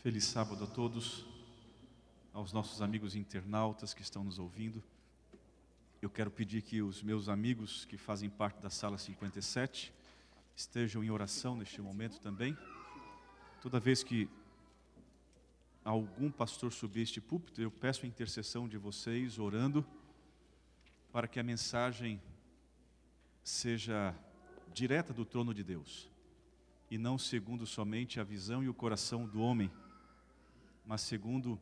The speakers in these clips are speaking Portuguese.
Feliz sábado a todos, aos nossos amigos internautas que estão nos ouvindo. Eu quero pedir que os meus amigos que fazem parte da sala 57 estejam em oração neste momento também. Toda vez que algum pastor subir este púlpito, eu peço a intercessão de vocês, orando, para que a mensagem seja direta do trono de Deus, e não segundo somente a visão e o coração do homem, mas segundo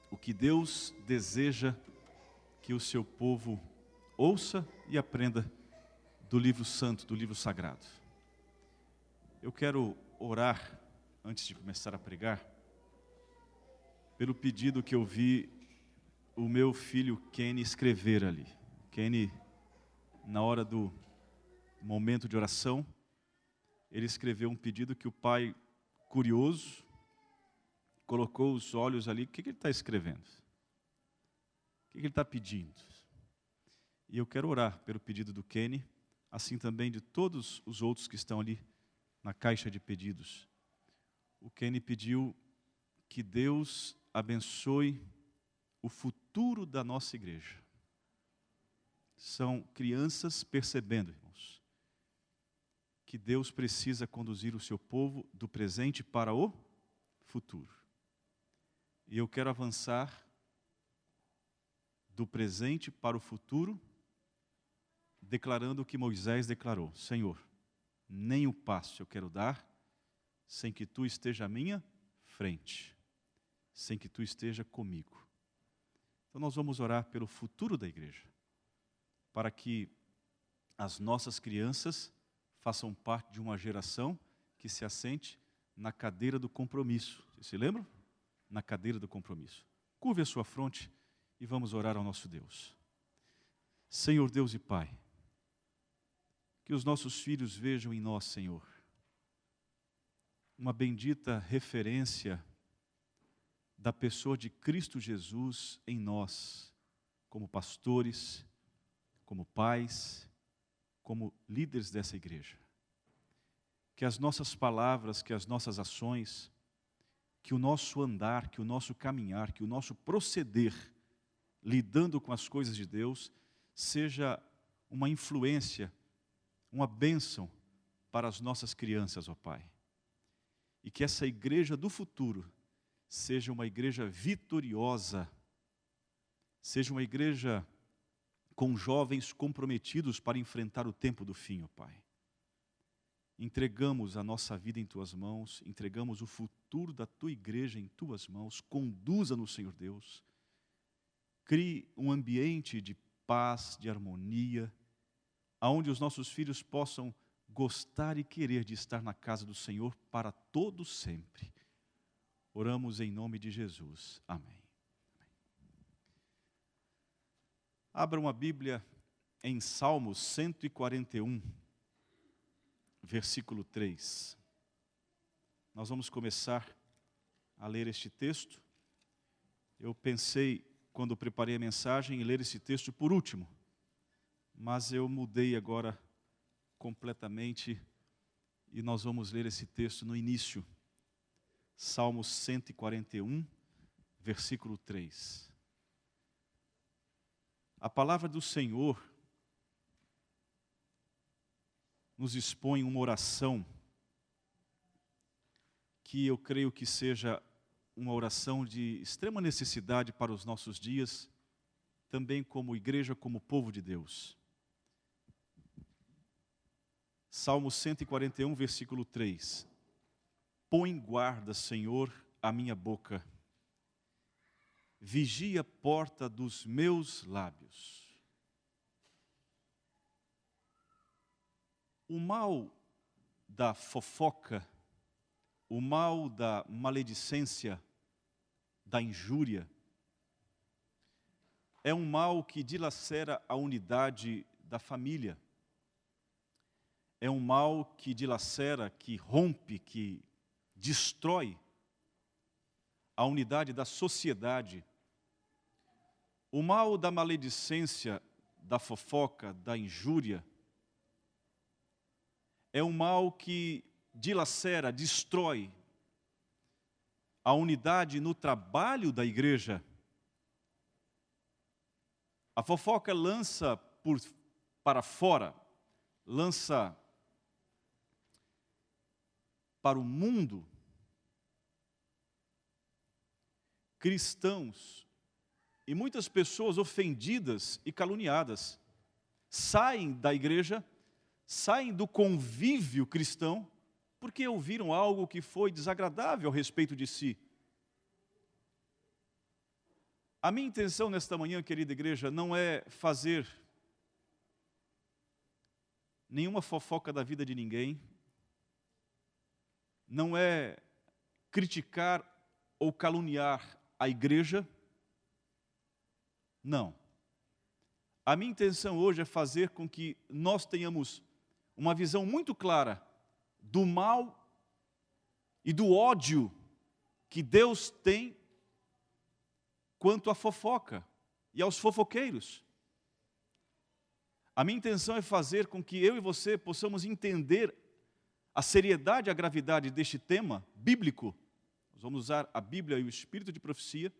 o que Deus deseja que o seu povo ouça e aprenda do livro santo, do livro sagrado. Eu quero orar, antes de começar a pregar, pelo pedido que eu vi o meu filho Kenny escrever ali. Kenny, na hora do momento de oração, ele escreveu um pedido que o pai, curioso, colocou os olhos ali. O que ele está escrevendo? O que ele está pedindo? E eu quero orar pelo pedido do Kenny, assim também de todos os outros que estão ali na caixa de pedidos. O Kenny pediu que Deus abençoe o futuro da nossa igreja. São crianças percebendo, irmãos, que Deus precisa conduzir o seu povo do presente para o futuro. E eu quero avançar do presente para o futuro, declarando o que Moisés declarou: Senhor, nem o passo eu quero dar sem que Tu esteja à minha frente, sem que Tu esteja comigo. Então nós vamos orar pelo futuro da igreja, para que as nossas crianças façam parte de uma geração que se assente na cadeira do compromisso. Vocês se lembram? Na cadeira do compromisso. Curve a sua fronte e vamos orar ao nosso Deus. Senhor Deus e Pai, que os nossos filhos vejam em nós, Senhor, uma bendita referência da pessoa de Cristo Jesus em nós, como pastores, como pais, como líderes dessa igreja. Que as nossas palavras, que as nossas ações, que o nosso andar, que o nosso caminhar, que o nosso proceder, lidando com as coisas de Deus, seja uma influência, uma bênção para as nossas crianças, ó Pai. E que essa igreja do futuro seja uma igreja vitoriosa, seja uma igreja com jovens comprometidos para enfrentar o tempo do fim, ó Pai. Entregamos a nossa vida em Tuas mãos, entregamos o futuro da Tua igreja em Tuas mãos. Conduza-nos, Senhor Deus. Crie um ambiente de paz, de harmonia, aonde os nossos filhos possam gostar e querer de estar na casa do Senhor para todo sempre. Oramos em nome de Jesus. Amém. Abram a Bíblia em Salmos 141. Versículo 3. Nós vamos começar a ler este texto. Eu pensei, quando preparei a mensagem, em ler esse texto por último, mas eu mudei agora completamente e nós vamos ler esse texto no início. Salmos 141, versículo 3. A palavra do Senhor nos expõe uma oração que eu creio que seja uma oração de extrema necessidade para os nossos dias, também como igreja, como povo de Deus. Salmo 141, versículo 3. Põe guarda, Senhor, a minha boca, vigia a porta dos meus lábios. O mal da fofoca, o mal da maledicência, da injúria, é um mal que dilacera a unidade da família. É um mal que dilacera, que rompe, que destrói a unidade da sociedade. O mal da maledicência, da fofoca, da injúria, é um mal que dilacera, destrói a unidade no trabalho da igreja. A fofoca lança para fora, lança para o mundo cristãos e muitas pessoas ofendidas e caluniadas saem da igreja, saem do convívio cristão, porque ouviram algo que foi desagradável a respeito de si. A minha intenção nesta manhã, querida igreja, não é fazer nenhuma fofoca da vida de ninguém, não é criticar ou caluniar a igreja, não. A minha intenção hoje é fazer com que nós tenhamos uma visão muito clara do mal e do ódio que Deus tem quanto à fofoca e aos fofoqueiros. A minha intenção é fazer com que eu e você possamos entender a seriedade e a gravidade deste tema bíblico. Nós vamos usar a Bíblia e o Espírito de profecia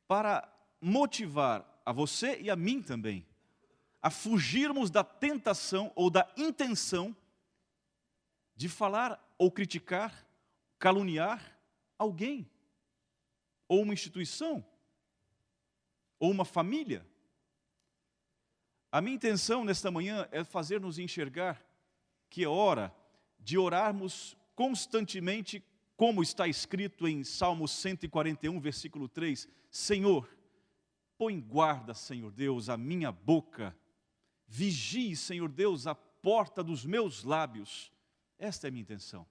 para motivar a você e a mim também a fugirmos da tentação ou da intenção de falar ou criticar, caluniar alguém, ou uma instituição, ou uma família. A minha intenção nesta manhã é fazer-nos enxergar que é hora de orarmos constantemente, como está escrito em Salmo 141, versículo 3, Senhor, põe guarda, Senhor Deus, a minha boca, vigie, Senhor Deus, a porta dos meus lábios. Esta é a minha intenção.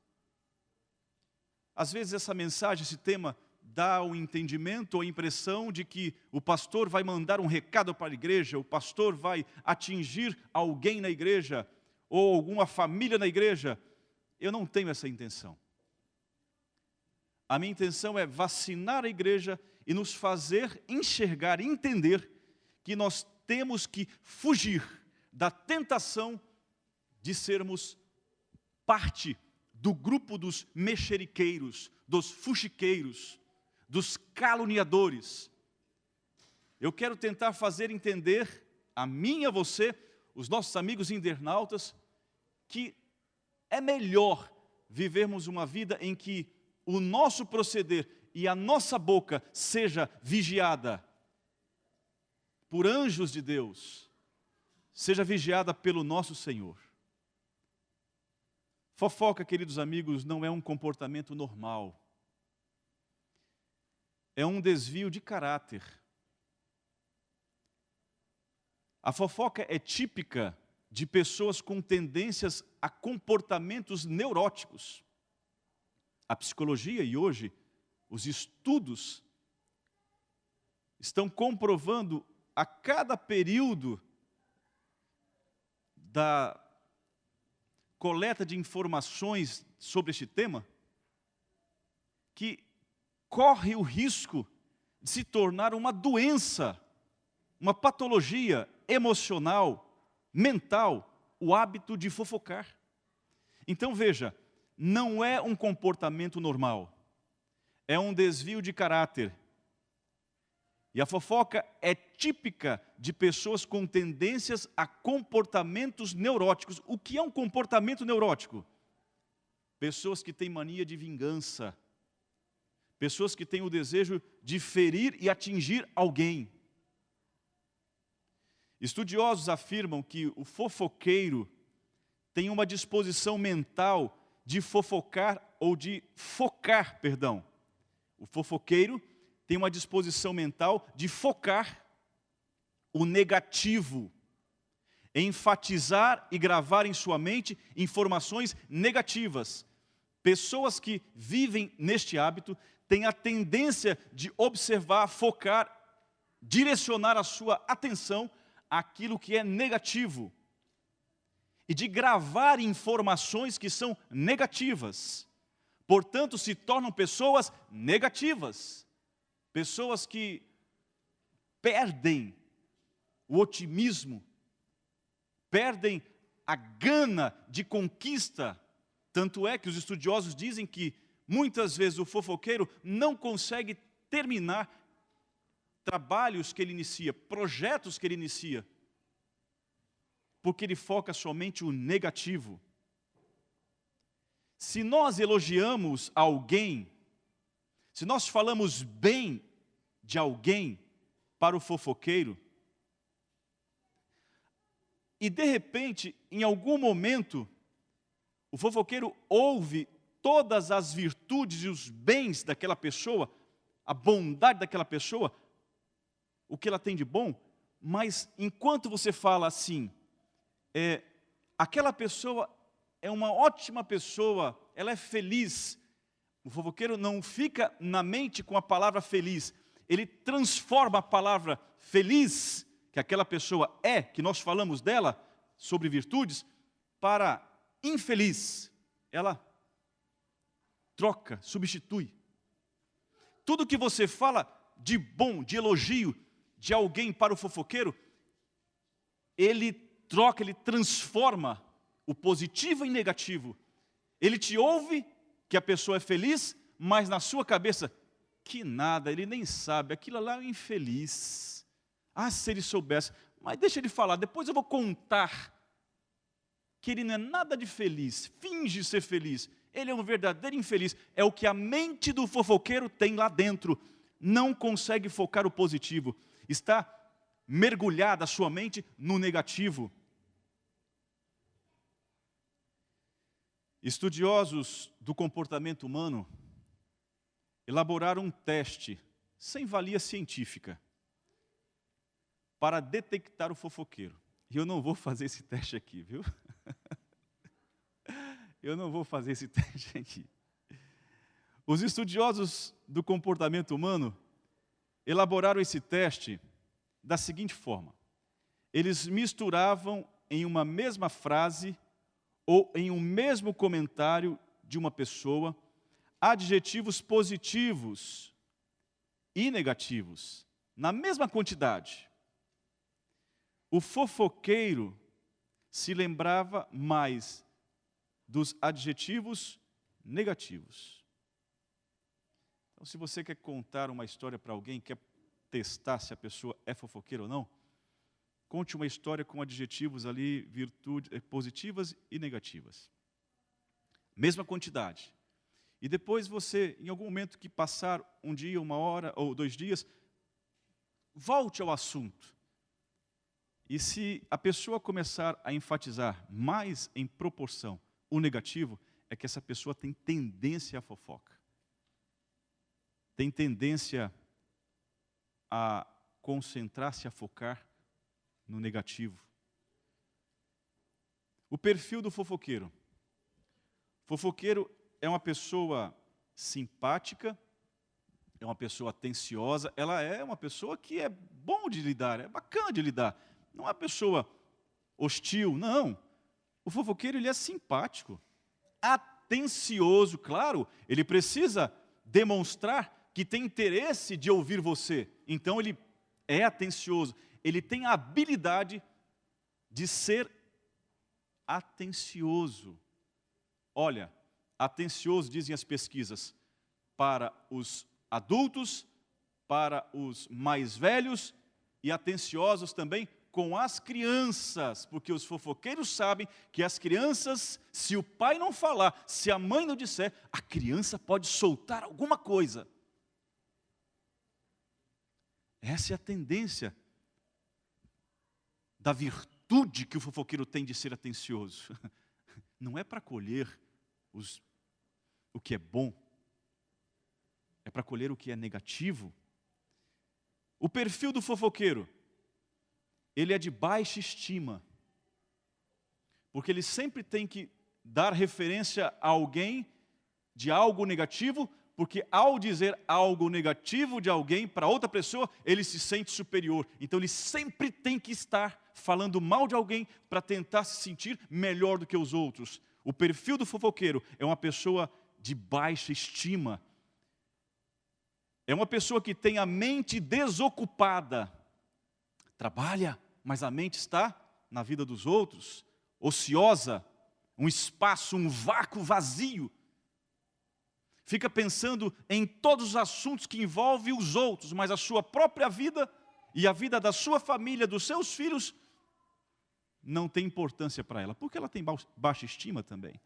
Às vezes essa mensagem, esse tema, dá o entendimento ou a impressão de que o pastor vai mandar um recado para a igreja, o pastor vai atingir alguém na igreja, ou alguma família na igreja. Eu não tenho essa intenção. A minha intenção é vacinar a igreja e nos fazer enxergar, entender que nós temos que fugir da tentação de sermos parte do grupo dos mexeriqueiros, dos fuxiqueiros, dos caluniadores. Eu quero tentar fazer entender a mim e a você, os nossos amigos internautas, que é melhor vivermos uma vida em que o nosso proceder e a nossa boca seja vigiada por anjos de Deus, seja vigiada pelo nosso Senhor. Fofoca, queridos amigos, não é um comportamento normal. É um desvio de caráter. A fofoca é típica de pessoas com tendências a comportamentos neuróticos. A psicologia e hoje os estudos estão comprovando a cada período da coleta de informações sobre este tema que corre o risco de se tornar uma doença, uma patologia emocional, mental, o hábito de fofocar. Então veja, não é um comportamento normal, é um desvio de caráter. E a fofoca é típica de pessoas com tendências a comportamentos neuróticos. O que é um comportamento neurótico? Pessoas que têm mania de vingança, pessoas que têm o desejo de ferir e atingir alguém. Estudiosos afirmam que o fofoqueiro tem uma disposição mental de fofocar ou de focar, perdão. O fofoqueiro tem uma disposição mental de focar o negativo, enfatizar e gravar em sua mente informações negativas. Pessoas que vivem neste hábito têm a tendência de observar, focar, direcionar a sua atenção àquilo que é negativo e de gravar informações que são negativas. Portanto, se tornam pessoas negativas, pessoas que perdem o otimismo, perdem a gana de conquista. Tanto é que os estudiosos dizem que Muitas vezes o fofoqueiro não consegue terminar trabalhos que ele inicia, projetos que ele inicia, porque ele foca somente o negativo. Se nós elogiamos alguém, se nós falamos bem de alguém para o fofoqueiro, e de repente, em algum momento, o fofoqueiro ouve todas as virtudes e os bens daquela pessoa, a bondade daquela pessoa, o que ela tem de bom, mas enquanto você fala assim, aquela pessoa é uma ótima pessoa, ela é feliz. O fofoqueiro não fica na mente com a palavra feliz, ele transforma a palavra feliz, que aquela pessoa é, que nós falamos dela, sobre virtudes, para infeliz. Ela troca, substitui. Tudo que você fala de bom, de elogio, de alguém para o fofoqueiro, ele troca, ele transforma o positivo em negativo. Ele te ouve que a pessoa é feliz, mas na sua cabeça, que nada, ele nem sabe, aquilo lá é um infeliz. Ah, se ele soubesse, mas deixa ele falar, depois eu vou contar que ele não é nada de feliz, finge ser feliz, ele é um verdadeiro infeliz, é o que a mente do fofoqueiro tem lá dentro, não consegue focar o positivo, está mergulhada a sua mente no negativo. Estudiosos do comportamento humano elaboraram um teste, sem valia científica, para detectar o fofoqueiro. E eu não vou fazer esse teste aqui, viu? Eu não vou fazer esse teste aqui. Os estudiosos do comportamento humano elaboraram esse teste da seguinte forma. Eles misturavam em uma mesma frase ou em um mesmo comentário de uma pessoa adjetivos positivos e negativos, na mesma quantidade. O fofoqueiro se lembrava mais dos adjetivos negativos. Então, se você quer contar uma história para alguém, quer testar se a pessoa é fofoqueira ou não, conte uma história com adjetivos ali, virtudes positivas e negativas. Mesma quantidade. E depois você, em algum momento que passar um dia, uma hora ou 2 dias, volte ao assunto. E se a pessoa começar a enfatizar mais em proporção o negativo, é que essa pessoa tem tendência à fofoca. Tem tendência a concentrar-se, a focar no negativo. O perfil do fofoqueiro. Fofoqueiro é uma pessoa simpática, é uma pessoa atenciosa, ela é uma pessoa que é bom de lidar, é bacana de lidar. Não é uma pessoa hostil, não. O fofoqueiro, ele é simpático, atencioso, claro. Ele precisa demonstrar que tem interesse de ouvir você. Então, ele é atencioso. Ele tem a habilidade de ser atencioso. Olha, atencioso, dizem as pesquisas, para os adultos, para os mais velhos e atenciosos também com as crianças, porque os fofoqueiros sabem que as crianças, se o pai não falar, se a mãe não disser, a criança pode soltar alguma coisa. Essa é a tendência da virtude que o fofoqueiro tem de ser atencioso. Não é para colher o que é bom, é para colher o que é negativo. O perfil do fofoqueiro, ele é de baixa estima, porque ele sempre tem que dar referência a alguém de algo negativo, porque ao dizer algo negativo de alguém para outra pessoa, ele se sente superior. Então ele sempre tem que estar falando mal de alguém para tentar se sentir melhor do que os outros. O perfil do fofoqueiro é uma pessoa de baixa estima. É uma pessoa que tem a mente desocupada. Trabalha, mas a mente está na vida dos outros, ociosa, um espaço, um vácuo vazio. Fica pensando em todos os assuntos que envolvem os outros, mas a sua própria vida e a vida da sua família, dos seus filhos, não tem importância para ela, porque ela tem baixa estima também.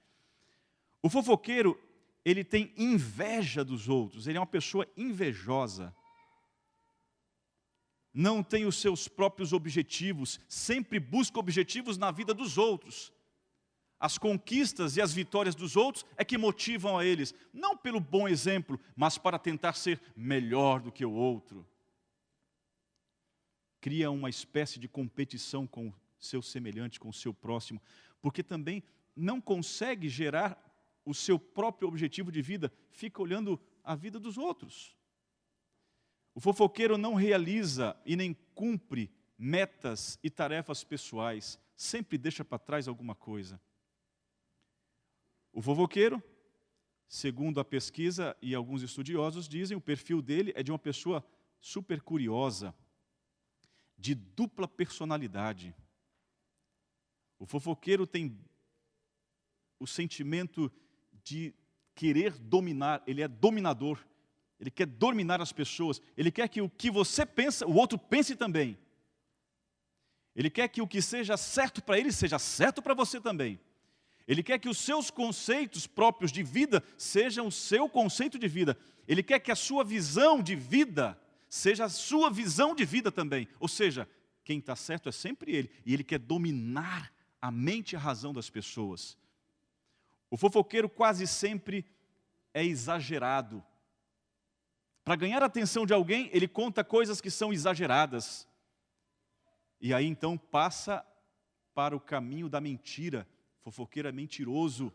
O fofoqueiro, ele tem inveja dos outros, ele é uma pessoa invejosa. Não tem os seus próprios objetivos, sempre busca objetivos na vida dos outros. As conquistas e as vitórias dos outros é que motivam a eles, não pelo bom exemplo, mas para tentar ser melhor do que o outro. Cria uma espécie de competição com o seu semelhante, com o seu próximo, porque também não consegue gerar o seu próprio objetivo de vida, fica olhando a vida dos outros. O fofoqueiro não realiza e nem cumpre metas e tarefas pessoais, sempre deixa para trás alguma coisa. O fofoqueiro, segundo a pesquisa e alguns estudiosos dizem, o perfil dele é de uma pessoa super curiosa, de dupla personalidade. O fofoqueiro tem o sentimento de querer dominar, ele é dominador, ele quer dominar as pessoas, ele quer que o que você pensa, o outro pense também. Ele quer que o que seja certo para ele seja certo para você também. Ele quer que os seus conceitos próprios de vida sejam o seu conceito de vida. Ele quer que a sua visão de vida seja a sua visão de vida também. Ou seja, quem está certo é sempre ele. E ele quer dominar a mente e a razão das pessoas. O fofoqueiro quase sempre é exagerado. Para ganhar a atenção de alguém, ele conta coisas que são exageradas. E aí então passa para o caminho da mentira. Fofoqueiro é mentiroso.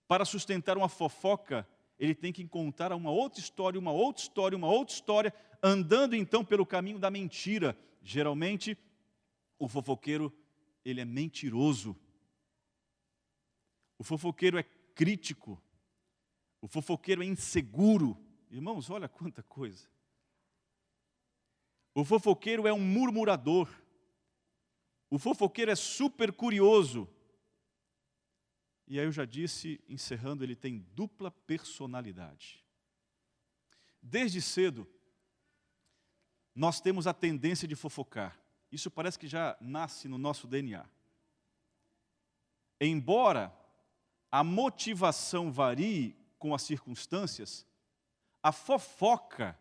Para sustentar uma fofoca, ele tem que contar uma outra história, uma outra história, uma outra história, andando então pelo caminho da mentira. Geralmente, o fofoqueiro, ele é mentiroso. O fofoqueiro é crítico. O fofoqueiro é inseguro. Irmãos, olha quanta coisa. O fofoqueiro é um murmurador. O fofoqueiro é super curioso. E aí eu já disse, encerrando, ele tem dupla personalidade. Desde cedo, nós temos a tendência de fofocar. Isso parece que já nasce no nosso DNA. Embora a motivação varie com as circunstâncias, a fofoca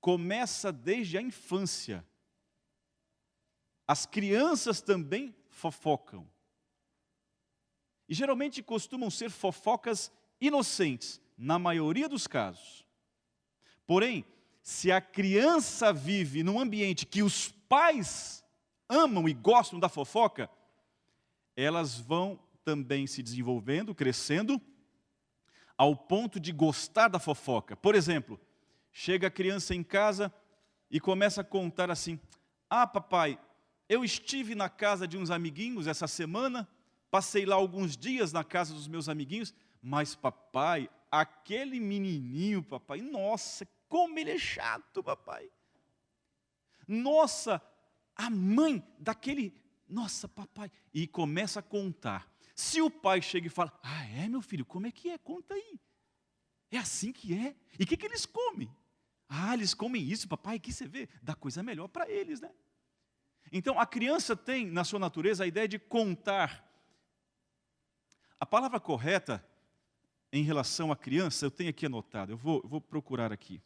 começa desde a infância. As crianças também fofocam. E geralmente costumam ser fofocas inocentes, na maioria dos casos. Porém, se a criança vive num ambiente que os pais amam e gostam da fofoca, elas vão também se desenvolvendo, crescendo, ao ponto de gostar da fofoca. Por exemplo, chega a criança em casa e começa a contar assim: ah, papai, eu estive na casa de uns amiguinhos essa semana, passei lá alguns dias na casa dos meus amiguinhos, mas papai, aquele menininho, papai, nossa, como ele é chato, papai. Nossa, a mãe daquele, nossa, papai. E começa a contar. Se o pai chega e fala: ah, é, meu filho, como é que é? Conta aí. É assim que é? E o que eles comem? Ah, eles comem isso, papai, aqui você vê, dá coisa melhor para eles, né? Então, a criança tem, na sua natureza, a ideia de contar. A palavra correta, em relação à criança, eu tenho aqui anotado, eu vou procurar aqui.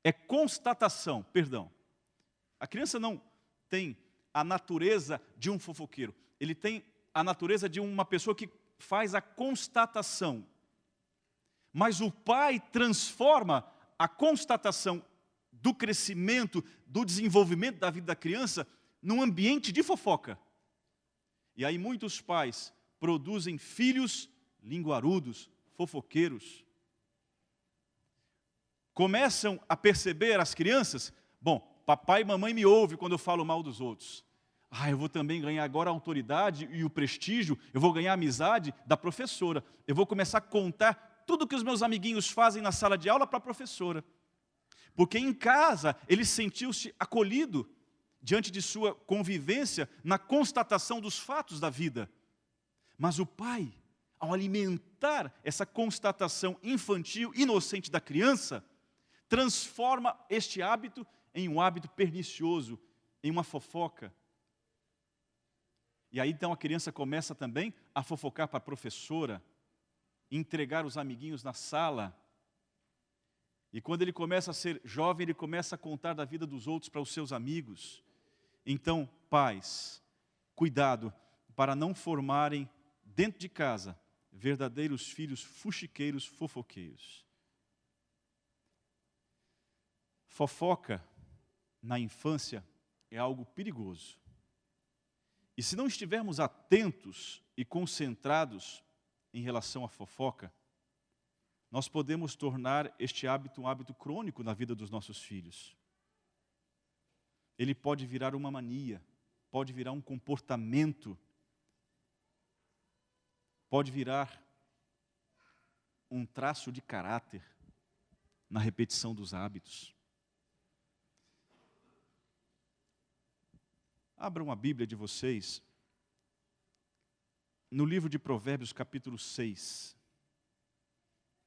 É constatação, perdão. A criança não tem a natureza de um fofoqueiro. Ele tem a natureza de uma pessoa que faz a constatação. Mas o pai transforma a constatação do crescimento, do desenvolvimento da vida da criança, num ambiente de fofoca. E aí muitos pais produzem filhos linguarudos, fofoqueiros. Começam a perceber as crianças: bom, papai e mamãe me ouvem quando eu falo mal dos outros. Ah, eu vou também ganhar agora a autoridade e o prestígio, eu vou ganhar a amizade da professora. Eu vou começar a contar tudo que os meus amiguinhos fazem na sala de aula para a professora. Porque em casa ele sentiu-se acolhido diante de sua convivência na constatação dos fatos da vida. Mas o pai, ao alimentar essa constatação infantil, inocente da criança, transforma este hábito em um hábito pernicioso, em uma fofoca. E aí então a criança começa também a fofocar para a professora, entregar os amiguinhos na sala. E quando ele começa a ser jovem, ele começa a contar da vida dos outros para os seus amigos. Então, pais, cuidado para não formarem dentro de casa verdadeiros filhos fuxiqueiros, fofoqueiros. Fofoca na infância é algo perigoso. E se não estivermos atentos e concentrados em relação à fofoca, nós podemos tornar este hábito um hábito crônico na vida dos nossos filhos. Ele pode virar uma mania, pode virar um comportamento, pode virar um traço de caráter na repetição dos hábitos. Abram a Bíblia de vocês no livro de Provérbios, capítulo 6.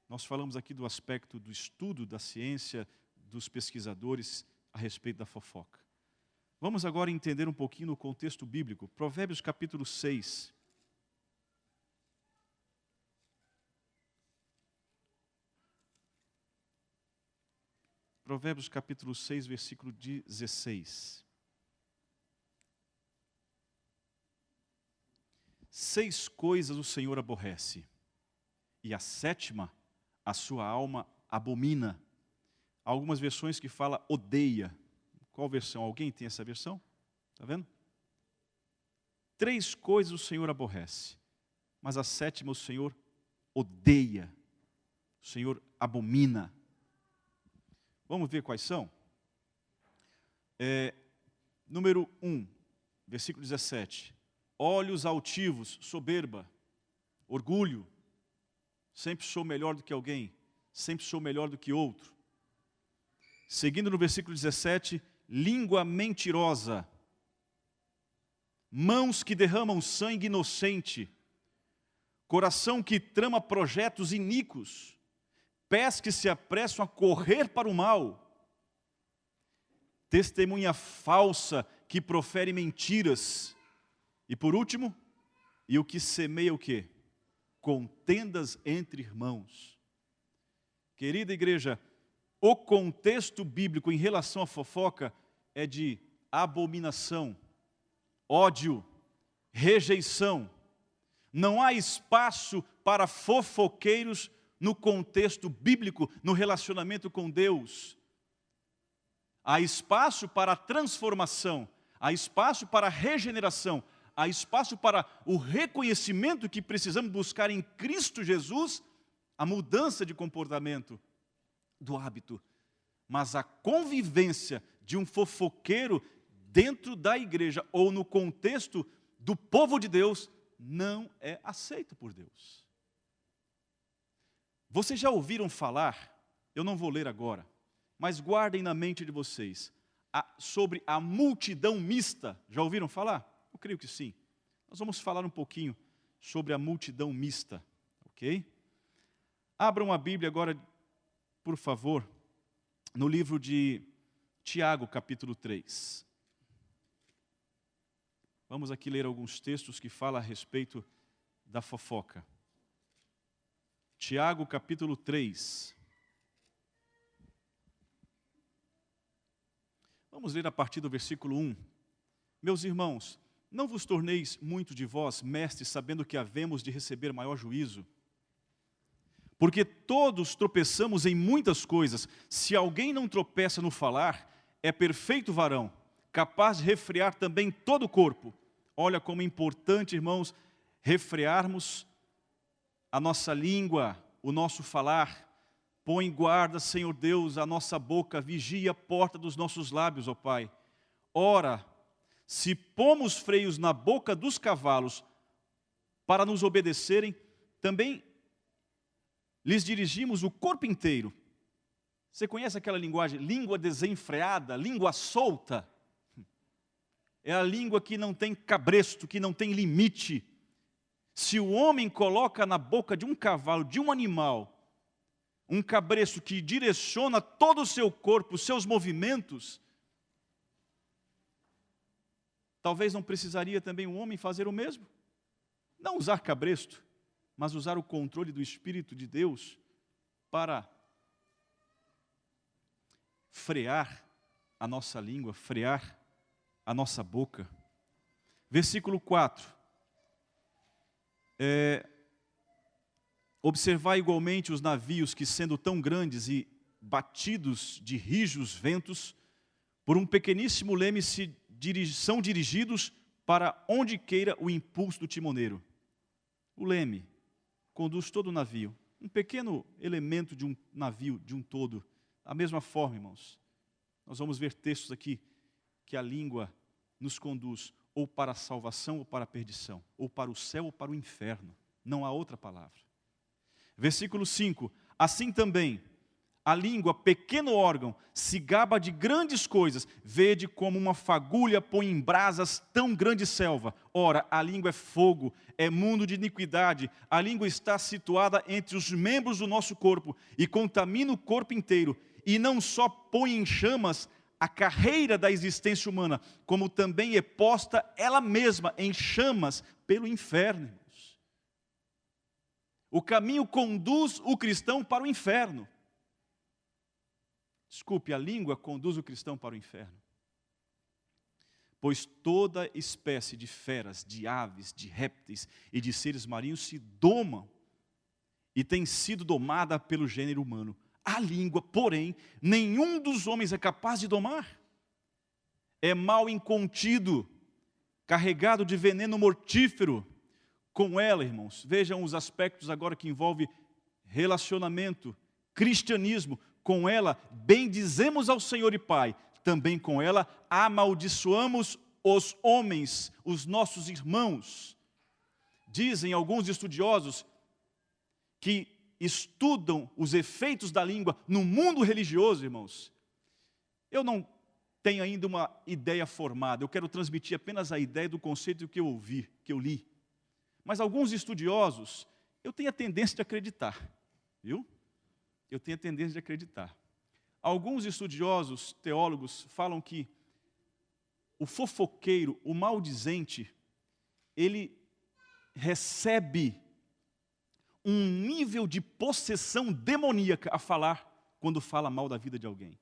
Nós falamos aqui do aspecto do estudo da ciência, dos pesquisadores a respeito da fofoca. Vamos agora entender um pouquinho no contexto bíblico. Provérbios, capítulo 6. Provérbios, capítulo 6, versículo 16. 6 coisas o Senhor aborrece, e a 7ª a sua alma abomina. Há algumas versões que fala odeia. Qual versão? Alguém tem essa versão? Está vendo? 3 coisas o Senhor aborrece, mas a 7ª o Senhor odeia. O Senhor abomina. Vamos ver quais são? Número 1, versículo 17. Olhos altivos, soberba, orgulho, sempre sou melhor do que alguém, sempre sou melhor do que outro. Seguindo no versículo 17, língua mentirosa, mãos que derramam sangue inocente, coração que trama projetos iníquos, pés que se apressam a correr para o mal, testemunha falsa que profere mentiras. E por último, e o que semeia o quê? Contendas entre irmãos. Querida igreja, o contexto bíblico em relação à fofoca é de abominação, ódio, rejeição. Não há espaço para fofoqueiros no contexto bíblico, no relacionamento com Deus. Há espaço para a transformação, há espaço para a regeneração, há espaço para o reconhecimento que precisamos buscar em Cristo Jesus, a mudança de comportamento, do hábito. Mas a convivência de um fofoqueiro dentro da igreja ou no contexto do povo de Deus não é aceito por Deus. Vocês já ouviram falar, eu não vou ler agora, mas guardem na mente de vocês, sobre a multidão mista. Já ouviram falar? Eu creio que sim. Nós vamos falar um pouquinho sobre a multidão mista, ok? Abram a Bíblia agora, por favor, no livro de Tiago, capítulo 3. Vamos aqui ler alguns textos que falam a respeito da fofoca. Tiago, capítulo 3. Vamos ler a partir do versículo 1. Meus irmãos, não vos torneis muito de vós mestres, sabendo que havemos de receber maior juízo? Porque todos tropeçamos em muitas coisas. Se alguém não tropeça no falar, é perfeito varão, capaz de refrear também todo o corpo. Olha como é importante, irmãos, refrearmos a nossa língua, o nosso falar. Põe guarda, Senhor Deus, a nossa boca, vigia a porta dos nossos lábios, ó Pai. Ora, se pomos freios na boca dos cavalos para nos obedecerem, também lhes dirigimos o corpo inteiro. Você conhece aquela linguagem? Língua desenfreada, língua solta. É a língua que não tem cabresto, que não tem limite. Se o homem coloca na boca de um cavalo, de um animal, um cabresto que direciona todo o seu corpo, os seus movimentos, talvez não precisaria também um homem fazer o mesmo? Não usar cabresto, mas usar o controle do Espírito de Deus para frear a nossa língua, frear a nossa boca. Versículo 4. Observar igualmente os navios que, sendo tão grandes e batidos de rijos ventos, por um pequeníssimo leme são dirigidos para onde queira o impulso do timoneiro. O leme conduz todo o navio. Um pequeno elemento de um navio, de um todo. Da mesma forma, irmãos, nós vamos ver textos aqui que a língua nos conduz ou para a salvação ou para a perdição, ou para o céu ou para o inferno. Não há outra palavra. Versículo 5. Assim também, a língua, pequeno órgão, se gaba de grandes coisas. Vede como uma fagulha põe em brasas tão grande selva. Ora, a língua é fogo, é mundo de iniquidade. A língua está situada entre os membros do nosso corpo e contamina o corpo inteiro. E não só põe em chamas a carreira da existência humana, como também é posta ela mesma em chamas pelo inferno. O caminho conduz o cristão para o inferno. Desculpe, a língua conduz o cristão para o inferno. Pois toda espécie de feras, de aves, de répteis e de seres marinhos se domam e tem sido domada pelo gênero humano. A língua, porém, nenhum dos homens é capaz de domar. É mal incontido, carregado de veneno mortífero. Com ela, irmãos, vejam os aspectos agora que envolve relacionamento, cristianismo. Com ela, bendizemos ao Senhor e Pai. Também com ela, amaldiçoamos os homens, os nossos irmãos. Dizem alguns estudiosos que estudam os efeitos da língua no mundo religioso, irmãos. Eu não tenho ainda uma ideia formada, eu quero transmitir apenas a ideia do conceito que eu ouvi, que eu li. Mas alguns estudiosos, eu tenho a tendência de acreditar, viu? Eu tenho a tendência de acreditar. Alguns estudiosos, teólogos, falam que o fofoqueiro, o maldizente, ele recebe um nível de possessão demoníaca a falar quando fala mal da vida de alguém.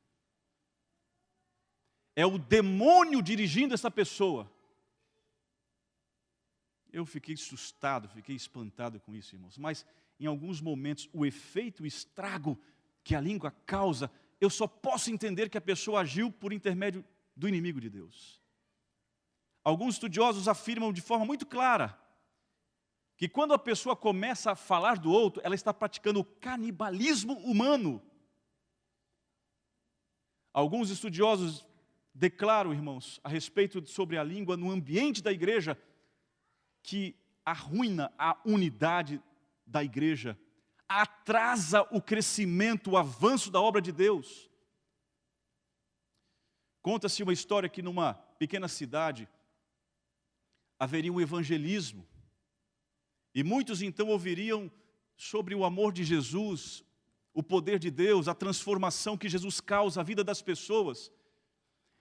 É o demônio dirigindo essa pessoa. Eu fiquei assustado, fiquei espantado com isso, irmãos. Mas, em alguns momentos, o efeito, o estrago que a língua causa, eu só posso entender que a pessoa agiu por intermédio do inimigo de Deus. Alguns estudiosos afirmam de forma muito clara que quando a pessoa começa a falar do outro, ela está praticando o canibalismo humano. Alguns estudiosos declaram, irmãos, a respeito sobre a língua no ambiente da igreja, que arruína a unidade da igreja, atrasa o crescimento, o avanço da obra de Deus. Conta-se uma história que numa pequena cidade haveria um evangelismo, e muitos então ouviriam sobre o amor de Jesus, o poder de Deus, a transformação que Jesus causa na vida das pessoas.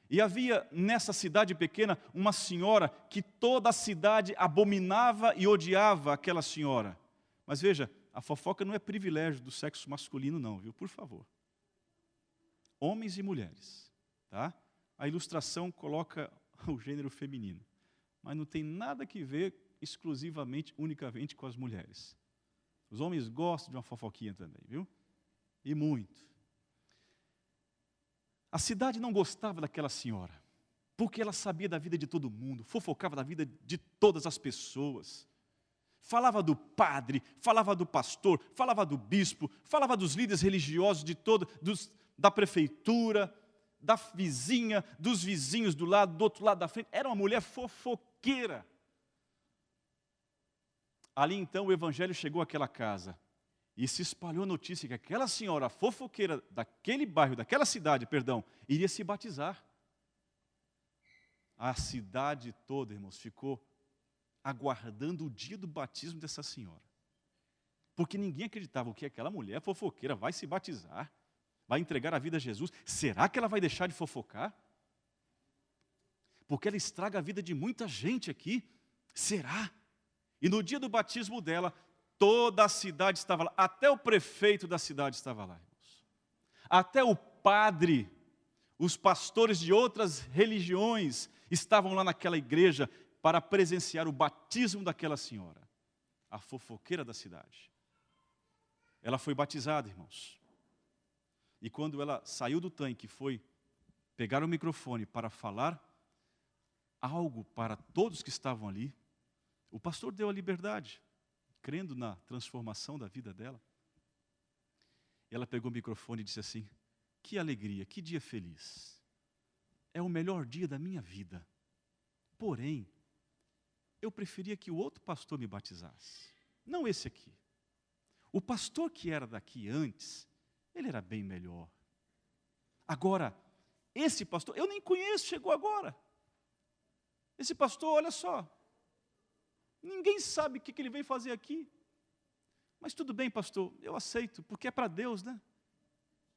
E havia nessa cidade pequena uma senhora que toda a cidade abominava e odiava aquela senhora. Mas veja, a fofoca não é privilégio do sexo masculino não, viu? Por favor. Homens e mulheres, tá? A ilustração coloca o gênero feminino, mas não tem nada que ver exclusivamente, unicamente com as mulheres. Os homens gostam de uma fofoquinha também, viu? E muito. A cidade não gostava daquela senhora, porque ela sabia da vida de todo mundo, fofocava da vida de todas as pessoas. Falava do padre, falava do pastor, falava do bispo, falava dos líderes religiosos da prefeitura, da vizinha, dos vizinhos do outro lado da frente. Era uma mulher fofoqueira. Ali então o evangelho chegou àquela casa. E se espalhou a notícia que aquela senhora fofoqueira daquele bairro, daquela cidade, iria se batizar. A cidade toda, irmãos, ficou aguardando o dia do batismo dessa senhora. Porque ninguém acreditava que aquela mulher fofoqueira vai se batizar, vai entregar a vida a Jesus. Será que ela vai deixar de fofocar? Porque ela estraga a vida de muita gente aqui. Será? E no dia do batismo dela, toda a cidade estava lá, até o prefeito da cidade estava lá, irmãos. Até o padre, os pastores de outras religiões estavam lá naquela igreja para presenciar o batismo daquela senhora, a fofoqueira da cidade. Ela foi batizada, irmãos. E quando ela saiu do tanque, foi pegar o microfone para falar algo para todos que estavam ali, o pastor deu a liberdade, crendo na transformação da vida dela. Ela pegou o microfone e disse assim: que alegria, que dia feliz. É o melhor dia da minha vida. Porém, eu preferia que o outro pastor me batizasse, não esse aqui. O pastor que era daqui antes, ele era bem melhor. Agora, esse pastor, eu nem conheço, chegou agora. Esse pastor, olha só, ninguém sabe o que ele veio fazer aqui. Mas tudo bem, pastor, eu aceito, porque é para Deus, né?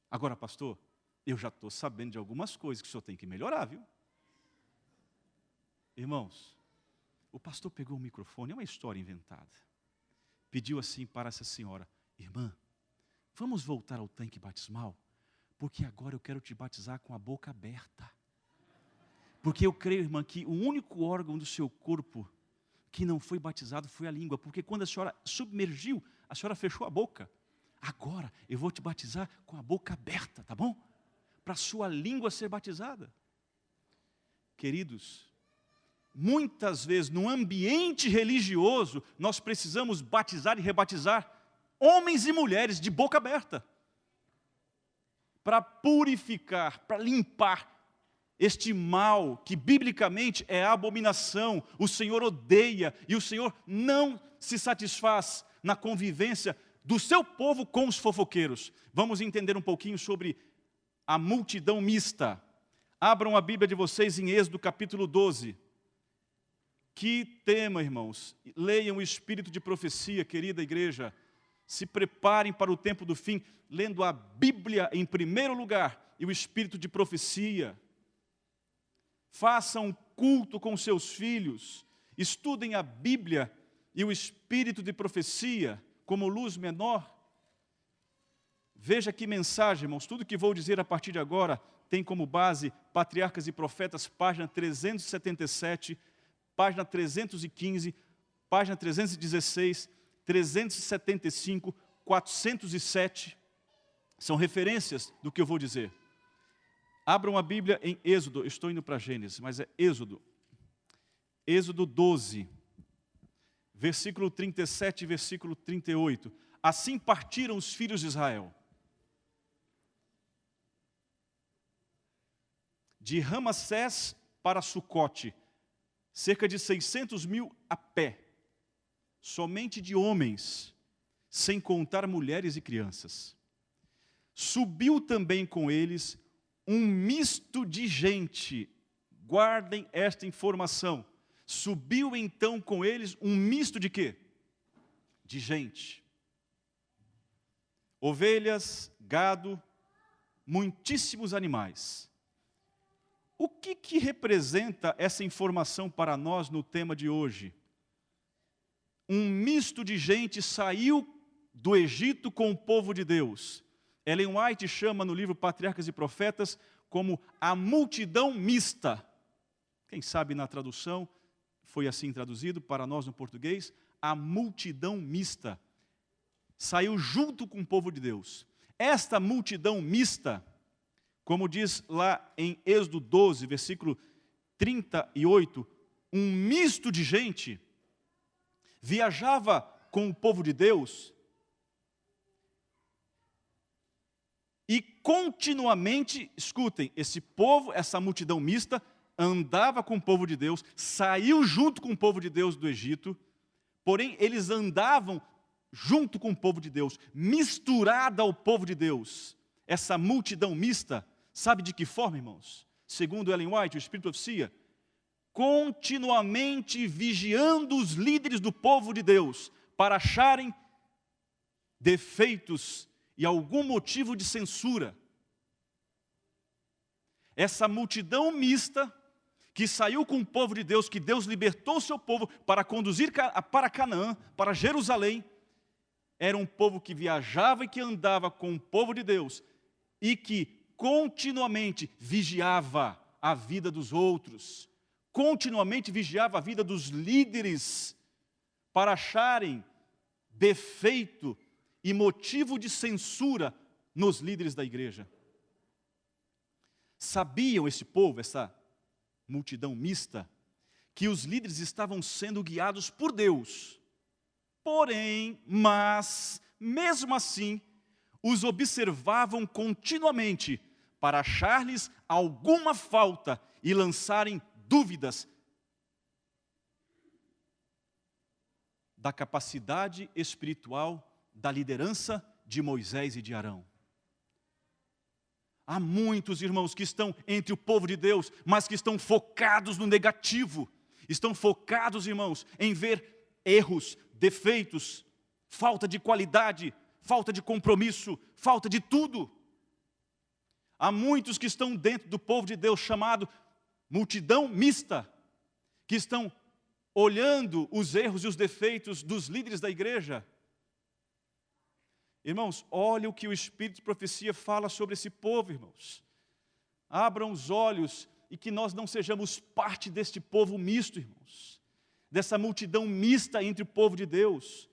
Agora, pastor, eu já estou sabendo de algumas coisas que o senhor tem que melhorar, viu? Irmãos, o pastor pegou o microfone, é uma história inventada. Pediu assim para essa senhora: irmã, vamos voltar ao tanque batismal? Porque agora eu quero te batizar com a boca aberta. Porque eu creio, irmã, que o único órgão do seu corpo que não foi batizado foi a língua. Porque quando a senhora submergiu, a senhora fechou a boca. Agora eu vou te batizar com a boca aberta, tá bom? Para a sua língua ser batizada. Queridos, muitas vezes no ambiente religioso, nós precisamos batizar e rebatizar homens e mulheres de boca aberta. Para purificar, para limpar este mal que biblicamente é abominação, o Senhor odeia e o Senhor não se satisfaz na convivência do seu povo com os fofoqueiros. Vamos entender um pouquinho sobre a multidão mista. Abram a Bíblia de vocês em Êxodo capítulo 12. Que tema, irmãos. Leiam o espírito de profecia, querida igreja. Se preparem para o tempo do fim, lendo a Bíblia em primeiro lugar e o espírito de profecia. Façam culto com seus filhos, estudem a Bíblia e o espírito de profecia como luz menor. Veja que mensagem, irmãos, tudo que vou dizer a partir de agora tem como base Patriarcas e Profetas, página 377, página 315, página 316, 375, 407, são referências do que eu vou dizer. Abram a Bíblia em Êxodo, eu estou indo para Gênesis, mas é Êxodo. Êxodo 12, versículo 37 e versículo 38. Assim partiram os filhos de Israel de Ramassés para Sucote, cerca de 600 mil a pé, somente de homens, sem contar mulheres e crianças. Subiu também com eles um misto de gente. Guardem esta informação. Subiu então com eles um misto de quê? De gente. Ovelhas, gado, muitíssimos animais. O que representa essa informação para nós no tema de hoje? Um misto de gente saiu do Egito com o povo de Deus. Ellen White chama no livro Patriarcas e Profetas como a multidão mista. Quem sabe na tradução foi assim traduzido para nós no português, a multidão mista. Saiu junto com o povo de Deus. Esta multidão mista, como diz lá em Êxodo 12, versículo 38, um misto de gente viajava com o povo de Deus e continuamente, escutem, esse povo, essa multidão mista, andava com o povo de Deus, saiu junto com o povo de Deus do Egito, porém eles andavam junto com o povo de Deus, misturada ao povo de Deus. Essa multidão mista, sabe de que forma, irmãos? Segundo Ellen White, o Espírito de Profecia, continuamente vigiando os líderes do povo de Deus, para acharem defeitos e algum motivo de censura. Essa multidão mista, que saiu com o povo de Deus, que Deus libertou o seu povo para conduzir para Canaã, para Jerusalém, era um povo que viajava e que andava com o povo de Deus, e que continuamente vigiava a vida dos outros, continuamente vigiava a vida dos líderes, para acharem defeito e motivo de censura nos líderes da igreja. Sabiam esse povo, essa multidão mista, que os líderes estavam sendo guiados por Deus. Porém, mesmo assim, os observavam continuamente para achar-lhes alguma falta e lançarem dúvidas da capacidade espiritual da liderança de Moisés e de Arão. Há muitos irmãos que estão entre o povo de Deus, mas que estão focados no negativo. Estão focados, irmãos, em ver erros, defeitos, falta de qualidade, falta de compromisso, falta de tudo. Há muitos que estão dentro do povo de Deus, chamado multidão mista, que estão olhando os erros e os defeitos dos líderes da igreja. Irmãos, olha o que o Espírito de profecia fala sobre esse povo, irmãos. Abram os olhos e que nós não sejamos parte deste povo misto, irmãos. Dessa multidão mista entre o povo de Deus,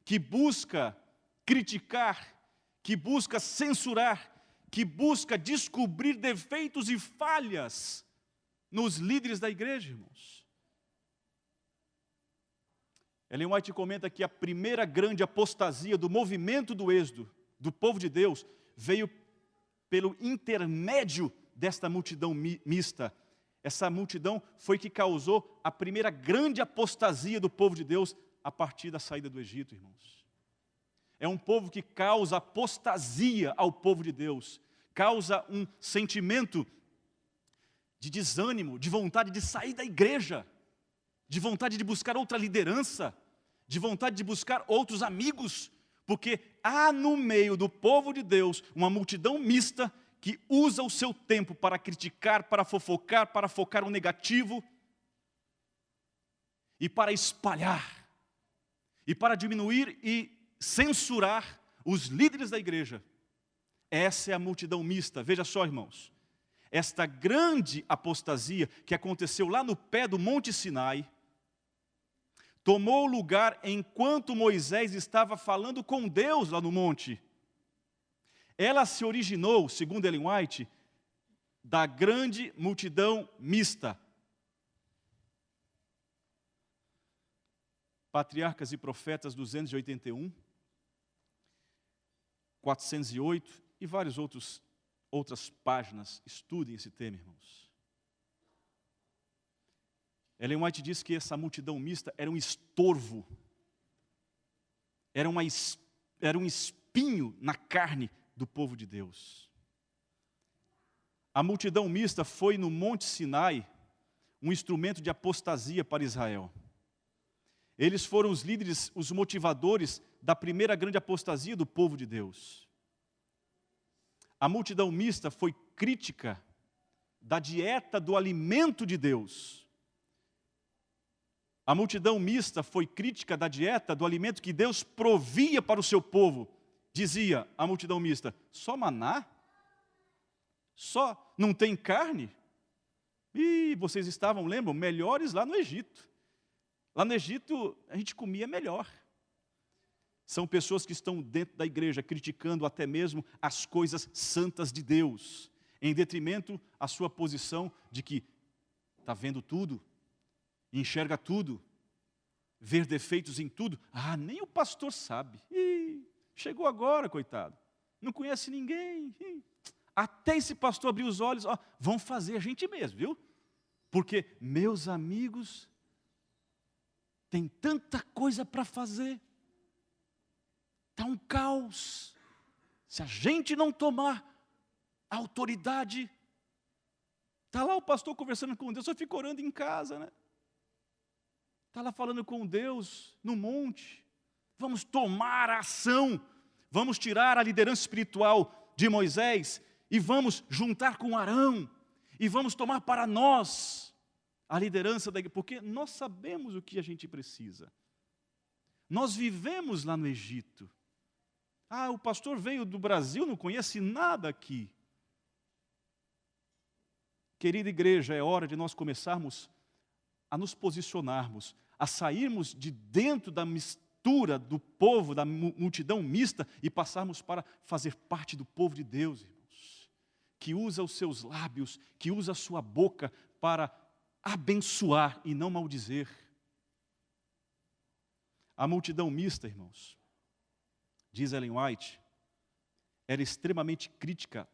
que busca criticar, que busca censurar, que busca descobrir defeitos e falhas nos líderes da igreja, irmãos. Ellen White comenta que a primeira grande apostasia do movimento do êxodo, do povo de Deus, veio pelo intermédio desta multidão mista. Essa multidão foi que causou a primeira grande apostasia do povo de Deus a partir da saída do Egito, irmãos. É um povo que causa apostasia ao povo de Deus, causa um sentimento de desânimo, de vontade de sair da igreja, de vontade de buscar outra liderança, de vontade de buscar outros amigos, porque há no meio do povo de Deus uma multidão mista que usa o seu tempo para criticar, para fofocar, para focar no negativo e para espalhar, e para diminuir e censurar os líderes da igreja. Essa é a multidão mista. Veja só, irmãos, esta grande apostasia que aconteceu lá no pé do Monte Sinai, tomou lugar enquanto Moisés estava falando com Deus lá no monte. Ela se originou, segundo Ellen White, da grande multidão mista. Patriarcas e Profetas 281, 408 e várias outras páginas. Estudem esse tema, irmãos. Ellen White diz que essa multidão mista era um estorvo, era um espinho na carne do povo de Deus. A multidão mista foi no Monte Sinai um instrumento de apostasia para Israel. Eles foram os líderes, os motivadores da primeira grande apostasia do povo de Deus. A multidão mista foi crítica da dieta do alimento de Deus. A multidão mista foi crítica da dieta do alimento que Deus provia para o seu povo. Dizia a multidão mista: só maná? Só não tem carne? E vocês estavam, lembram, melhores lá no Egito. Lá no Egito a gente comia melhor. São pessoas que estão dentro da igreja criticando até mesmo as coisas santas de Deus, em detrimento à sua posição de que está vendo tudo, enxerga tudo, ver defeitos em tudo. Ah, nem o pastor sabe. Ih, chegou agora, coitado. Não conhece ninguém. Ih, até esse pastor abrir os olhos, ó, vão fazer a gente mesmo, viu? Porque, meus amigos, tem tanta coisa para fazer. Está um caos. Se a gente não tomar a autoridade, Está lá o pastor conversando com Deus, eu fico orando em casa, né? Está lá falando com Deus no monte. Vamos tomar a ação, vamos tirar a liderança espiritual de Moisés e vamos juntar com Arão e vamos tomar para nós a liderança da igreja, porque nós sabemos o que a gente precisa. Nós vivemos lá no Egito. O pastor veio do Brasil, não conhece nada aqui. Querida igreja, é hora de nós começarmos a nos posicionarmos, a sairmos de dentro da mistura do povo, da multidão mista, e passarmos para fazer parte do povo de Deus, irmãos, que usa os seus lábios, que usa a sua boca para abençoar e não maldizer. A multidão mista, irmãos, diz Ellen White, era extremamente crítica,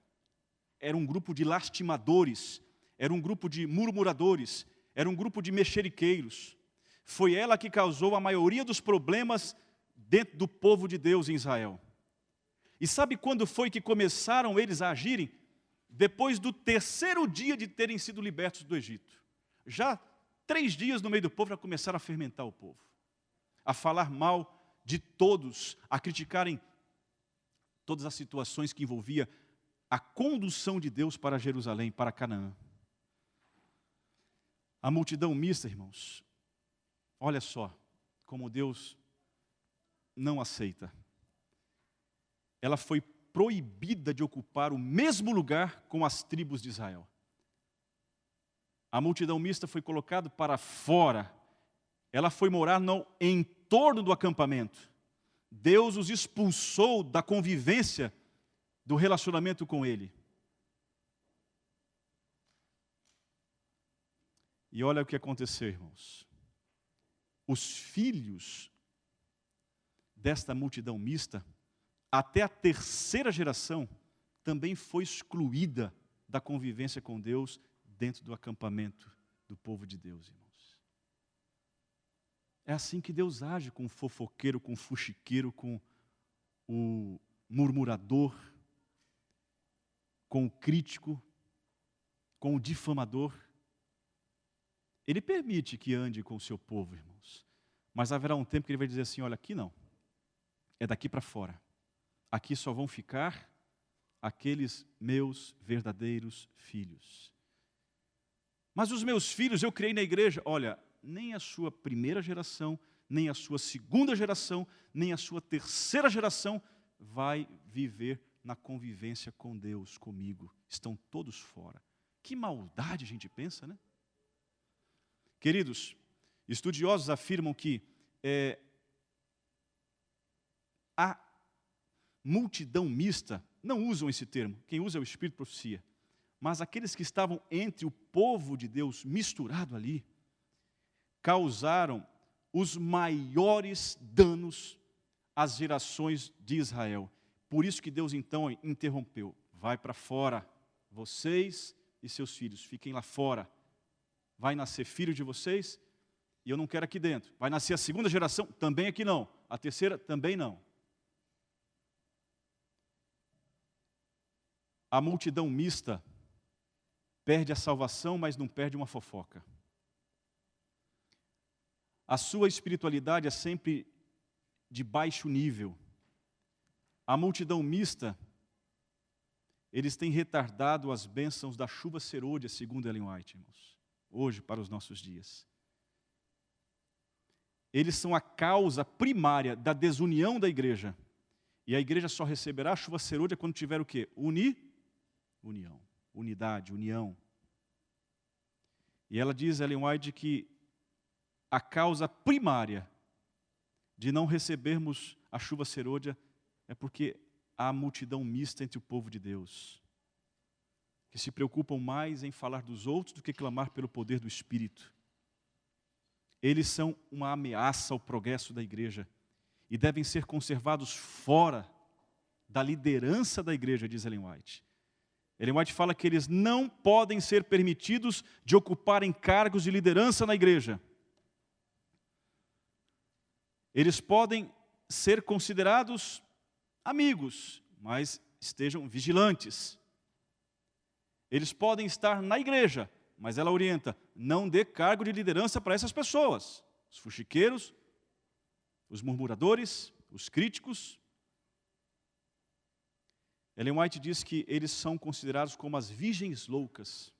era um grupo de lastimadores, era um grupo de murmuradores, era um grupo de mexeriqueiros. Foi ela que causou a maioria dos problemas dentro do povo de Deus em Israel. E sabe quando foi que começaram eles a agirem? Depois do 3º dia de terem sido libertos do Egito. Já 3 dias no meio do povo já começaram a fermentar o povo, a falar mal de todos, a criticarem todas as situações que envolvia a condução de Deus para Jerusalém, para Canaã. A multidão mista, irmãos, olha só como Deus não aceita. Ela foi proibida de ocupar o mesmo lugar com as tribos de Israel. A multidão mista foi colocada para fora. Ela foi morar no entorno do acampamento. Deus os expulsou da convivência, do relacionamento com Ele. E olha o que aconteceu, irmãos. Os filhos desta multidão mista, até a 3ª geração, também foi excluída da convivência com Deus dentro do acampamento do povo de Deus, irmãos. É assim que Deus age com o fofoqueiro, com o fuxiqueiro, com o murmurador, com o crítico, com o difamador. Ele permite que ande com o seu povo, irmãos. Mas haverá um tempo que ele vai dizer assim, olha, aqui não. É daqui para fora. Aqui só vão ficar aqueles meus verdadeiros filhos. Mas os meus filhos eu criei na igreja. Olha, nem a sua 1ª geração, nem a sua 2ª geração, nem a sua 3ª geração vai viver na convivência com Deus, comigo. Estão todos fora. Que maldade a gente pensa, né? Queridos, estudiosos afirmam que a multidão mista, não usam esse termo, quem usa é o Espírito de Profecia, mas aqueles que estavam entre o povo de Deus misturado ali, causaram os maiores danos às gerações de Israel. Por isso que Deus então interrompeu. Vai para fora, vocês e seus filhos, fiquem lá fora. Vai nascer filho de vocês e eu não quero aqui dentro. Vai nascer a 2ª geração, também aqui não. A 3ª, também não. A multidão mista perde a salvação, mas não perde uma fofoca. A sua espiritualidade é sempre de baixo nível. A multidão mista, eles têm retardado as bênçãos da chuva serôdia, segundo Ellen White, irmãos, hoje para os nossos dias. Eles são a causa primária da desunião da igreja. E a igreja só receberá a chuva serôdia quando tiver o quê? União, unidade, união. E ela diz, Ellen White, que a causa primária de não recebermos a chuva serôdia é porque há multidão mista entre o povo de Deus, que se preocupam mais em falar dos outros do que clamar pelo poder do Espírito. Eles são uma ameaça ao progresso da igreja e devem ser conservados fora da liderança da igreja, diz Ellen White. Ellen White fala que eles não podem ser permitidos de ocuparem cargos de liderança na igreja. Eles podem ser considerados amigos, mas estejam vigilantes. Eles podem estar na igreja, mas ela orienta, não dê cargo de liderança para essas pessoas. Os fuxiqueiros, os murmuradores, os críticos. Ellen White diz que eles são considerados como as virgens loucas.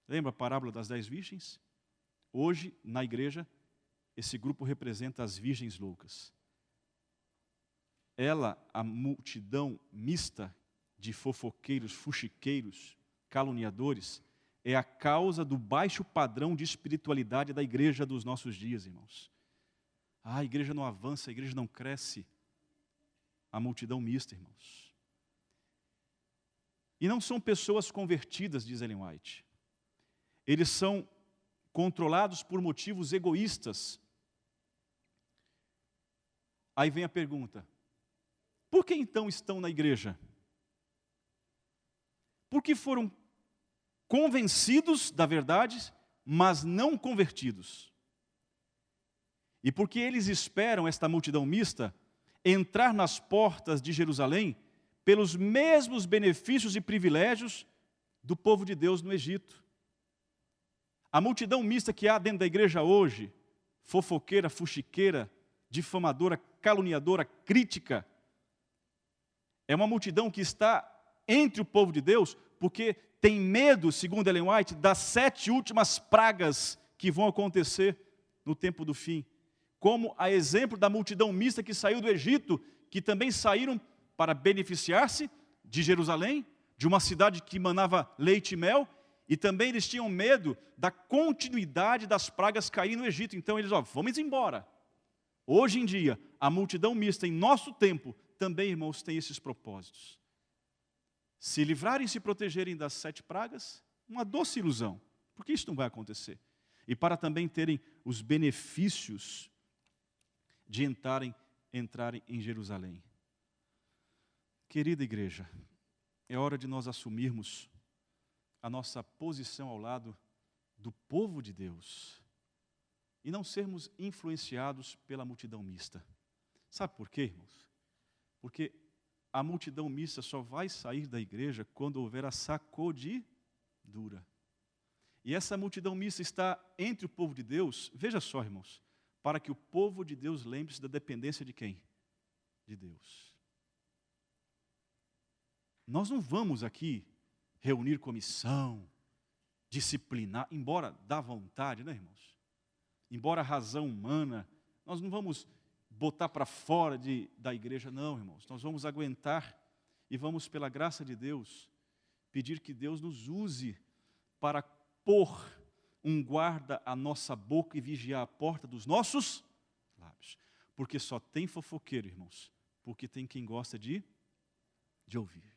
Lembra a parábola das 10 virgens? Hoje, na igreja, esse grupo representa as virgens loucas. A multidão mista de fofoqueiros, fuxiqueiros, caluniadores, é a causa do baixo padrão de espiritualidade da igreja dos nossos dias, irmãos. A igreja não avança, a igreja não cresce. A multidão mista, irmãos. E não são pessoas convertidas, diz Ellen White. Eles são controlados por motivos egoístas. Aí vem a pergunta, por que então estão na igreja? Porque foram convencidos da verdade, mas não convertidos. E porque eles esperam, esta multidão mista, entrar nas portas de Jerusalém pelos mesmos benefícios e privilégios do povo de Deus no Egito. A multidão mista que há dentro da igreja hoje, fofoqueira, fuxiqueira, difamadora, caluniadora, crítica, é uma multidão que está entre o povo de Deus, porque tem medo, segundo Ellen White, das 7 últimas pragas que vão acontecer no tempo do fim. Como a exemplo da multidão mista que saiu do Egito, que também saíram para beneficiar-se de Jerusalém, de uma cidade que manava leite e mel, e também eles tinham medo da continuidade das pragas cair no Egito. Então eles, vamos embora. Hoje em dia, a multidão mista em nosso tempo, também, irmãos, tem esses propósitos. Se livrarem e se protegerem das 7 pragas, uma doce ilusão, porque isso não vai acontecer. E para também terem os benefícios de entrarem em Jerusalém. Querida igreja, é hora de nós assumirmos a nossa posição ao lado do povo de Deus e não sermos influenciados pela multidão mista. Sabe por quê, irmãos? Porque a multidão mista só vai sair da igreja quando houver a sacudidura. E essa multidão mista está entre o povo de Deus, veja só, irmãos, para que o povo de Deus lembre-se da dependência de quem? De Deus. Nós não vamos aqui reunir comissão, disciplinar, embora dá vontade, né, irmãos? Embora a razão humana, nós não vamos botar para fora da igreja, não, irmãos. Nós vamos aguentar e vamos, pela graça de Deus, pedir que Deus nos use para pôr um guarda à nossa boca e vigiar a porta dos nossos lábios. Porque só tem fofoqueiro, irmãos, porque tem quem gosta de ouvir.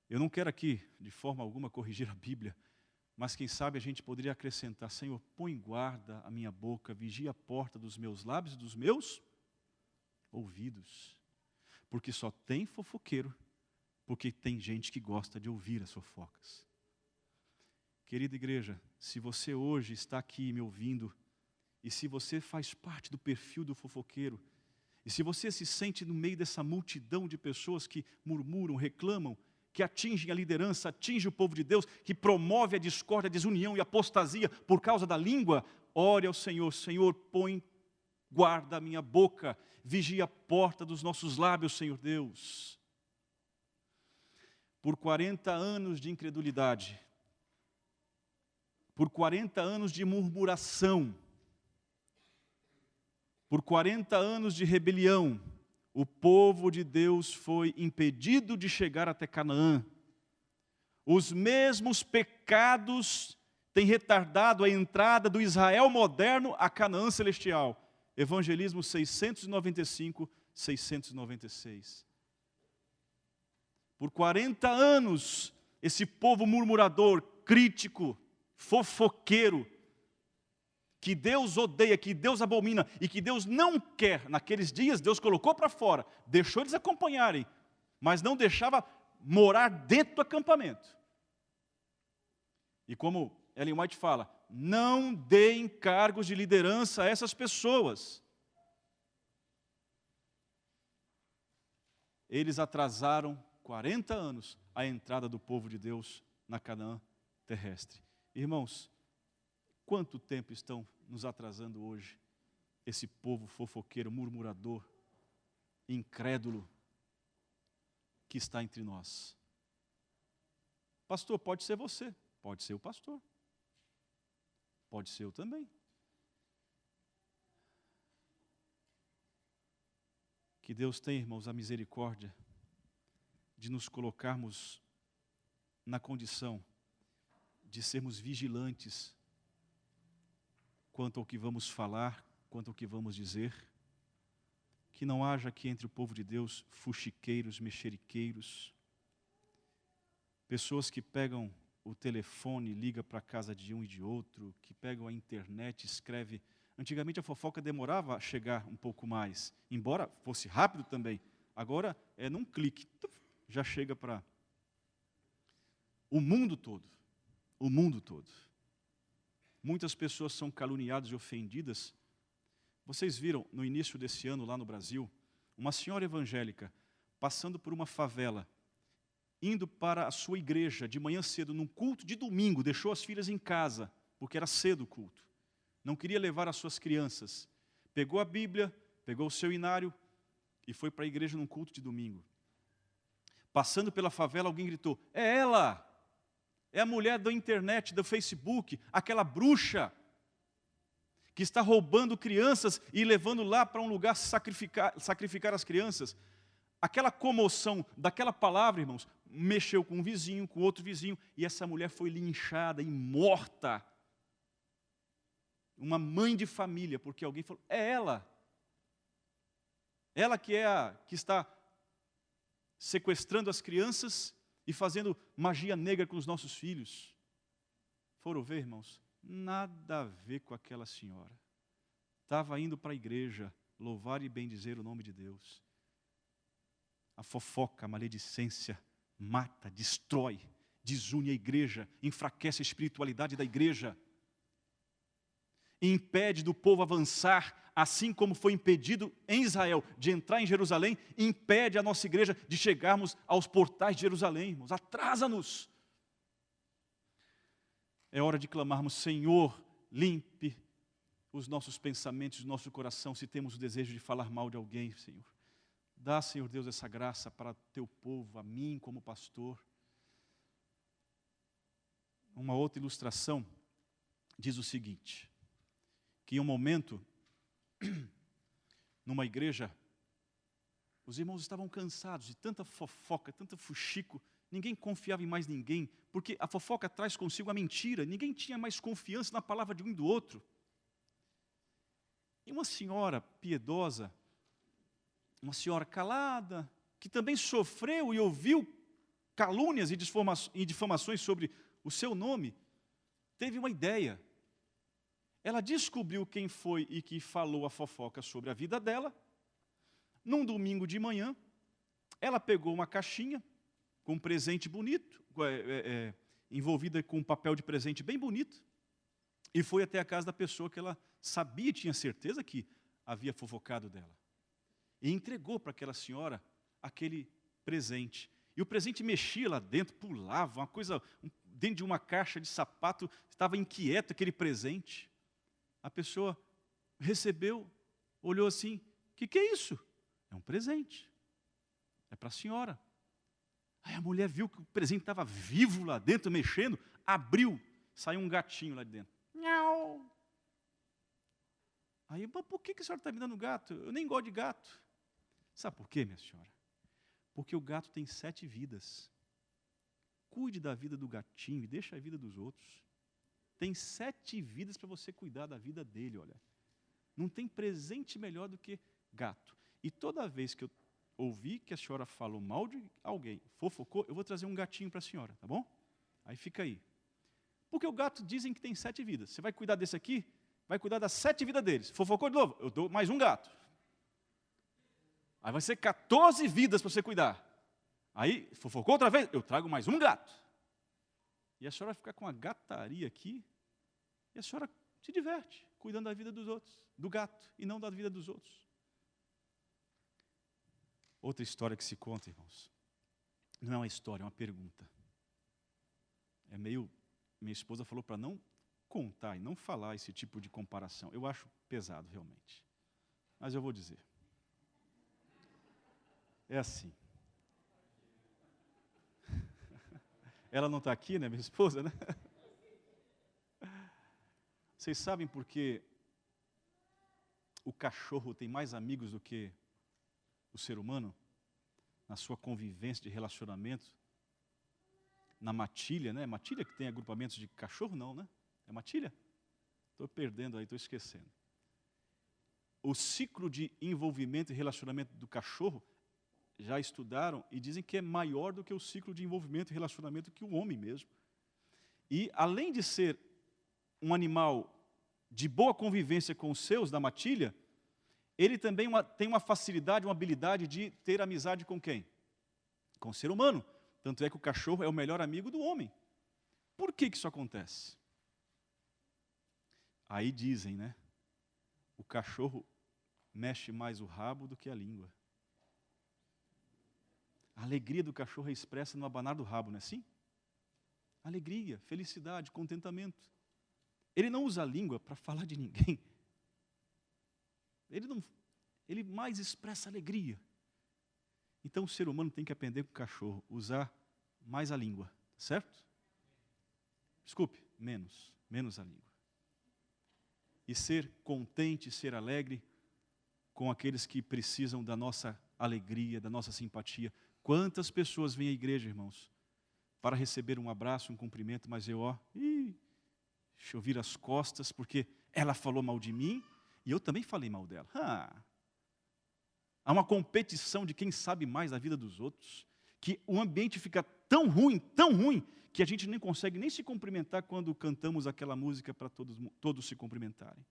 Eu não quero aqui, de forma alguma, corrigir a Bíblia, mas quem sabe a gente poderia acrescentar, Senhor, põe guarda a minha boca, vigia a porta dos meus lábios e dos meus ouvidos. Porque só tem fofoqueiro, porque tem gente que gosta de ouvir as fofocas. Querida igreja, se você hoje está aqui me ouvindo, e se você faz parte do perfil do fofoqueiro, e se você se sente no meio dessa multidão de pessoas que murmuram, reclamam, que atingem a liderança, atinge o povo de Deus, que promove a discórdia, a desunião e a apostasia por causa da língua, ore ao Senhor, Senhor, põe guarda a minha boca, vigia a porta dos nossos lábios, Senhor Deus. Por 40 anos de incredulidade, por 40 anos de murmuração, por 40 anos de rebelião, o povo de Deus foi impedido de chegar até Canaã. Os mesmos pecados têm retardado a entrada do Israel moderno a Canaã celestial. Evangelismo 695, 696. Por 40 anos, esse povo murmurador, crítico, fofoqueiro, que Deus odeia, que Deus abomina e que Deus não quer, naqueles dias Deus colocou para fora, deixou eles acompanharem, mas não deixava morar dentro do acampamento. E como Ellen White fala, não deem cargos de liderança a essas pessoas. Eles atrasaram 40 anos a entrada do povo de Deus na Canaã terrestre. Irmãos, quanto tempo estão nos atrasando hoje esse povo fofoqueiro, murmurador, incrédulo que está entre nós? Pastor, pode ser você, pode ser o pastor, pode ser eu também. Que Deus tenha, irmãos, a misericórdia de nos colocarmos na condição de sermos vigilantes quanto ao que vamos falar, quanto ao que vamos dizer. Que não haja aqui entre o povo de Deus fuxiqueiros, mexeriqueiros, pessoas que pegam o telefone, ligam para a casa de um e de outro, que pegam a internet, escreve. Antigamente a fofoca demorava a chegar um pouco mais, embora fosse rápido também. Agora é num clique, já chega para o mundo todo. O mundo todo. Muitas pessoas são caluniadas e ofendidas. Vocês viram no início desse ano lá no Brasil, uma senhora evangélica passando por uma favela, indo para a sua igreja de manhã cedo, num culto de domingo, deixou as filhas em casa, porque era cedo o culto. Não queria levar as suas crianças. Pegou a Bíblia, pegou o seu inário e foi para a igreja num culto de domingo. Passando pela favela, alguém gritou: é ela! É a mulher da internet, do Facebook, aquela bruxa que está roubando crianças e levando lá para um lugar sacrificar as crianças. Aquela comoção daquela palavra, irmãos, mexeu com um vizinho, com outro vizinho, e essa mulher foi linchada e morta. Uma mãe de família, porque alguém falou: é ela. Ela que é a que está sequestrando as crianças e fazendo magia negra com os nossos filhos. Foram ver, irmãos? Nada a ver com aquela senhora. Estava indo para a igreja louvar e bendizer o nome de Deus. A fofoca, a maledicência mata, destrói, desune a igreja, enfraquece a espiritualidade da igreja, impede do povo avançar, assim como foi impedido em Israel de entrar em Jerusalém, impede a nossa igreja de chegarmos aos portais de Jerusalém, irmãos, atrasa-nos. É hora de clamarmos: Senhor, limpe os nossos pensamentos, o nosso coração, se temos o desejo de falar mal de alguém, Senhor. Dá, Senhor Deus, essa graça para teu povo, a mim como pastor. Uma outra ilustração diz o seguinte, que em um momento, numa igreja, os irmãos estavam cansados de tanta fofoca, tanto fuxico, ninguém confiava em mais ninguém, porque a fofoca traz consigo a mentira, ninguém tinha mais confiança na palavra de um e do outro. E uma senhora piedosa, uma senhora calada, que também sofreu e ouviu calúnias e difamações sobre o seu nome, teve uma ideia. Ela descobriu quem foi e que falou a fofoca sobre a vida dela. Num domingo de manhã, ela pegou uma caixinha com um presente bonito, envolvida com um papel de presente bem bonito, e foi até a casa da pessoa que ela sabia, tinha certeza que havia fofocado dela. E entregou para aquela senhora aquele presente. E o presente mexia lá dentro, pulava, uma coisa, dentro de uma caixa de sapato, estava inquieto aquele presente. A pessoa recebeu, olhou assim: o que é isso? É um presente, é para a senhora. Aí a mulher viu que o presente estava vivo lá dentro, mexendo, abriu, saiu um gatinho lá de dentro. Nhau. Aí, por que a senhora está me dando gato? Eu nem gosto de gato. Sabe por quê, minha senhora? Porque o gato tem 7 vidas. Cuide da vida do gatinho e deixa a vida dos outros. Tem 7 vidas para você cuidar da vida dele, olha. Não tem presente melhor do que gato. E toda vez que eu ouvir que a senhora falou mal de alguém, fofocou, eu vou trazer um gatinho para a senhora, tá bom? Aí fica aí. Porque o gato dizem que tem 7 vidas. Você vai cuidar desse aqui, vai cuidar das 7 vidas deles. Fofocou de novo, eu dou mais um gato. Aí vai ser 14 vidas para você cuidar. Aí, fofocou outra vez, eu trago mais um gato. E a senhora fica com uma gataria aqui, e a senhora se diverte, cuidando da vida dos outros, do gato, e não da vida dos outros. Outra história que se conta, irmãos. Não é uma história, é uma pergunta. Minha esposa falou para não contar e não falar esse tipo de comparação. Eu acho pesado, realmente. Mas eu vou dizer. É assim. Ela não está aqui, né, minha esposa, né? Vocês sabem por que o cachorro tem mais amigos do que o ser humano? Na sua convivência de relacionamento? Na matilha, né? Matilha que tem agrupamentos de cachorro, não, né? É matilha? Estou perdendo aí, estou esquecendo. O ciclo de envolvimento e relacionamento do cachorro, já estudaram e dizem que é maior do que o ciclo de envolvimento e relacionamento que o homem mesmo. E, além de ser um animal de boa convivência com os seus, da matilha, ele também tem uma facilidade, uma habilidade de ter amizade com quem? Com o ser humano. Tanto é que o cachorro é o melhor amigo do homem. Por que isso acontece? Aí dizem, né? O cachorro mexe mais o rabo do que a língua. A alegria do cachorro é expressa no abanar do rabo, não é assim? Alegria, felicidade, contentamento. Ele não usa a língua para falar de ninguém. Ele mais expressa alegria. Então o ser humano tem que aprender com o cachorro, usar mais a língua, certo? Desculpe, menos a língua. E ser contente, ser alegre com aqueles que precisam da nossa alegria, da nossa simpatia. Quantas pessoas vêm à igreja, irmãos, para receber um abraço, um cumprimento, mas deixa eu vir as costas, porque ela falou mal de mim e eu também falei mal dela. Há uma competição de quem sabe mais da vida dos outros, que o ambiente fica tão ruim, que a gente nem consegue nem se cumprimentar quando cantamos aquela música para todos se cumprimentarem.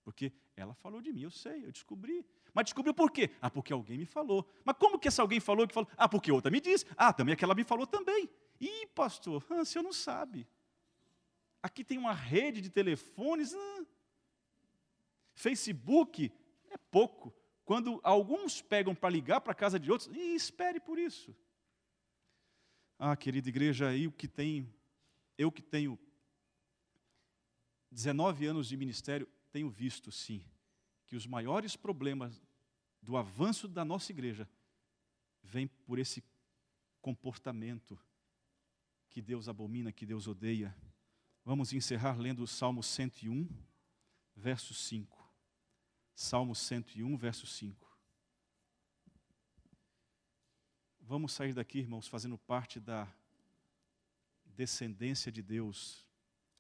Porque ela falou de mim, eu sei, eu descobri. Mas descobriu por quê? Porque alguém me falou. Mas como que esse alguém falou que falou? Porque outra me disse. Também aquela me falou também. Pastor, o senhor não sabe. Aqui tem uma rede de telefones. Facebook é pouco. Quando alguns pegam para ligar para a casa de outros, espere por isso. Querida igreja, eu que tenho 19 anos de ministério, tenho visto, sim, que os maiores problemas do avanço da nossa igreja vêm por esse comportamento que Deus abomina, que Deus odeia. Vamos encerrar lendo o Salmo 101, verso 5. Salmo 101, verso 5. Vamos sair daqui, irmãos, fazendo parte da descendência de Deus,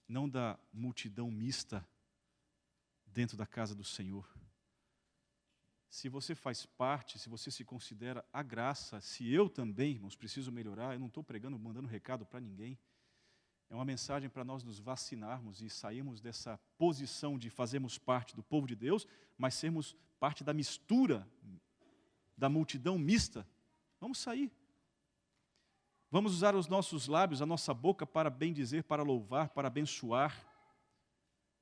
não da multidão mista dentro da casa do Senhor. Se você faz parte, se você se considera a graça, se eu também, irmãos, preciso melhorar, eu não estou pregando, mandando recado para ninguém. É uma mensagem para nós nos vacinarmos e sairmos dessa posição de fazermos parte do povo de Deus, mas sermos parte da mistura, da multidão mista. Vamos sair. Vamos usar os nossos lábios, a nossa boca para bendizer, para louvar, para abençoar.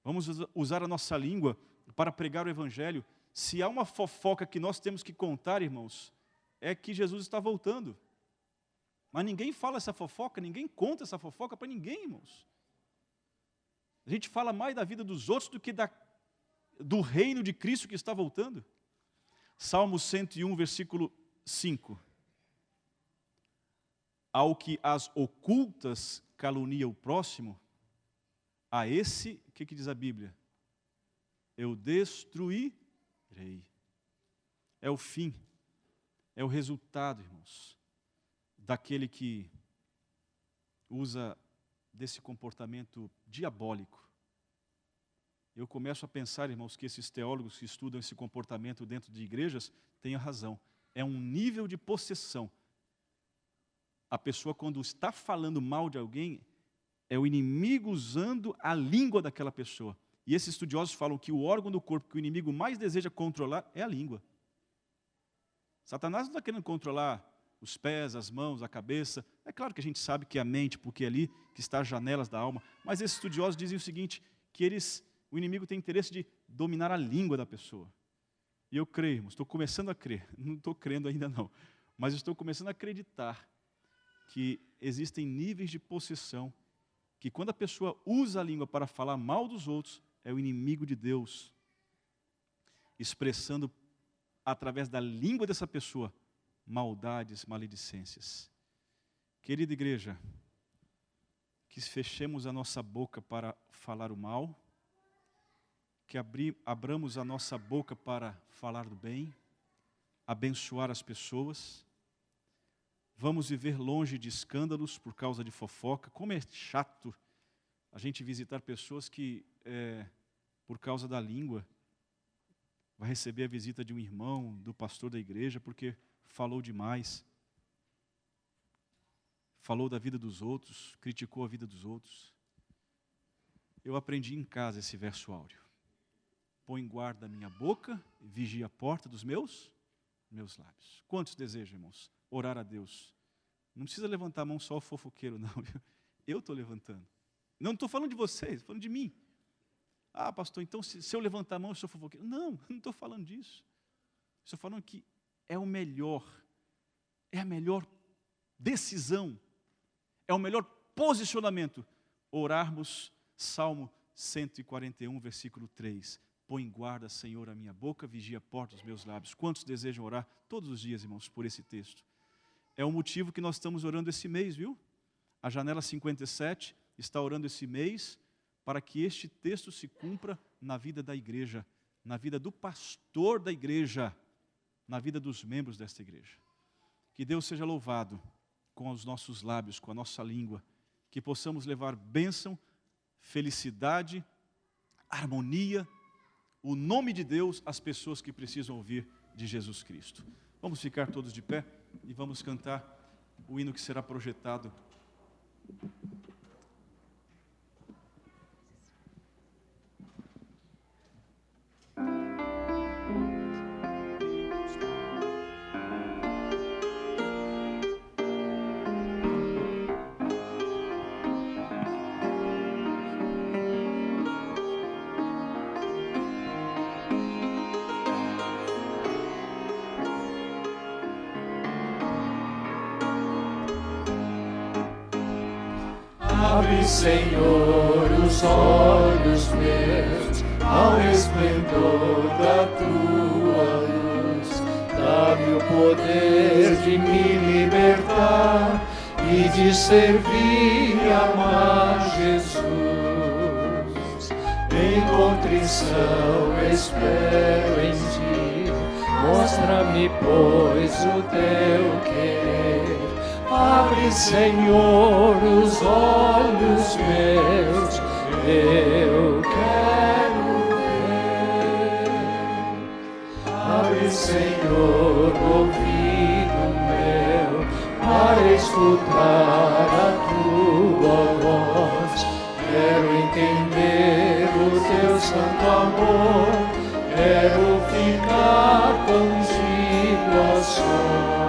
Vamos usar a nossa língua para pregar o Evangelho. Se há uma fofoca que nós temos que contar, irmãos, é que Jesus está voltando. Mas ninguém fala essa fofoca, ninguém conta essa fofoca para ninguém, irmãos. A gente fala mais da vida dos outros do que do reino de Cristo que está voltando. Salmo 101, versículo 5. Ao que as ocultas calunia o próximo, a esse, o que diz a Bíblia? Eu destruirei. É o fim, é o resultado, irmãos, daquele que usa desse comportamento diabólico. Eu começo a pensar, irmãos, que esses teólogos que estudam esse comportamento dentro de igrejas têm razão. É um nível de possessão. A pessoa, quando está falando mal de alguém, é o inimigo usando a língua daquela pessoa. E esses estudiosos falam que o órgão do corpo que o inimigo mais deseja controlar é a língua. Satanás não está querendo controlar os pés, as mãos, a cabeça. É claro que a gente sabe que é a mente, porque é ali que está as janelas da alma. Mas esses estudiosos dizem o seguinte, que o inimigo tem interesse de dominar a língua da pessoa. E eu creio, irmãos, estou começando a crer. Não estou crendo ainda não. Mas estou começando a acreditar que existem níveis de possessão, que quando a pessoa usa a língua para falar mal dos outros, é o inimigo de Deus, expressando através da língua dessa pessoa maldades, maledicências. Querida igreja, que fechemos a nossa boca para falar o mal, que abramos a nossa boca para falar do bem, abençoar as pessoas. Vamos viver longe de escândalos por causa de fofoca. Como é chato a gente visitar pessoas que, por causa da língua, vai receber a visita de um irmão, do pastor da igreja, porque falou demais. Falou da vida dos outros, criticou a vida dos outros. Eu aprendi em casa esse verso áureo. Põe guarda a minha boca, vigia a porta dos meus lábios. Quantos desejam, irmãos, orar a Deus? Não precisa levantar a mão só o fofoqueiro, não. Eu estou levantando. Não estou falando de vocês, estou falando de mim. Ah, pastor, então se eu levantar a mão eu sou fofoqueiro. Não estou falando disso. Estou falando que é a melhor decisão, é o melhor posicionamento, orarmos Salmo 141, versículo 3. Põe em guarda, Senhor, a minha boca, vigia a porta dos meus lábios. Quantos desejam orar todos os dias, irmãos, por esse texto? É o motivo que nós estamos orando esse mês, viu? A Janela 57 está orando esse mês para que este texto se cumpra na vida da igreja, na vida do pastor da igreja, na vida dos membros desta igreja. Que Deus seja louvado com os nossos lábios, com a nossa língua, que possamos levar bênção, felicidade, harmonia, o nome de Deus às pessoas que precisam ouvir de Jesus Cristo. Vamos ficar todos de pé e vamos cantar o hino que será projetado. Abre, Senhor, os olhos meus ao esplendor da tua luz. Dá-me o poder de me libertar e de servir e amar Jesus. Em contrição espero em ti, mostra-me, pois, o teu querer. Abre, Senhor, os olhos meus, eu quero ver. Abre, Senhor, o ouvido meu, para escutar a tua voz. Quero entender o teu santo amor, quero ficar contigo a sós.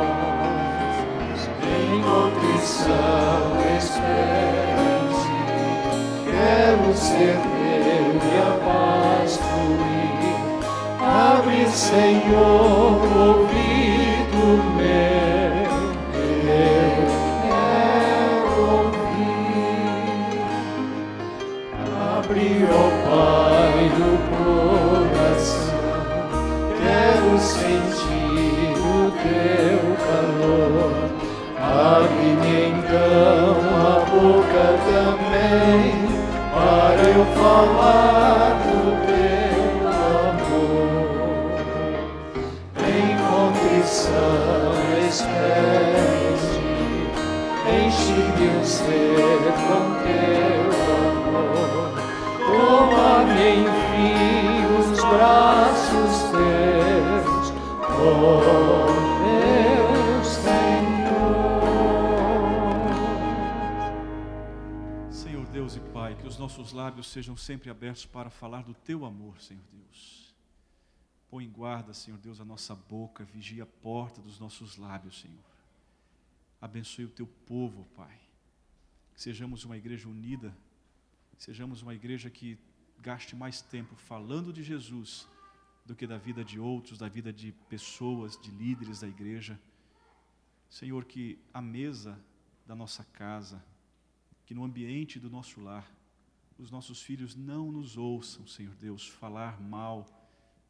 Em contrição espero em ti, quero ser teu e a paz fluir. Abre, Senhor, o ouvido meu, eu quero ouvir. Abre, ó Pai, o coração, quero sentir o teu calor. Abre-me então a boca também, para eu falar do teu amor. Em contrição espero em ti, enche-me o ser com teu amor. Toma-me enfim os braços teus, oh meu Senhor. Deus e Pai, que os nossos lábios sejam sempre abertos para falar do Teu amor, Senhor Deus. Põe em guarda, Senhor Deus, a nossa boca, vigia a porta dos nossos lábios, Senhor. Abençoe o Teu povo, Pai. Que sejamos uma igreja unida, sejamos uma igreja que gaste mais tempo falando de Jesus do que da vida de outros, da vida de pessoas, de líderes da igreja. Senhor, que a mesa da nossa casa, que no ambiente do nosso lar, os nossos filhos não nos ouçam, Senhor Deus, falar mal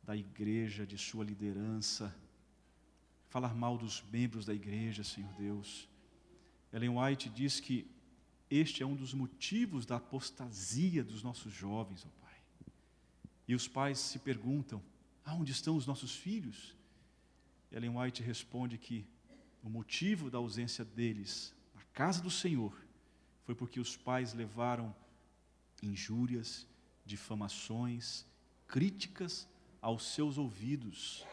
da igreja, de sua liderança, falar mal dos membros da igreja, Senhor Deus. Ellen White diz que este é um dos motivos da apostasia dos nossos jovens, ó Pai. E os pais se perguntam, aonde estão os nossos filhos? Ellen White responde que o motivo da ausência deles na casa do Senhor foi porque os pais levaram injúrias, difamações, críticas aos seus ouvidos.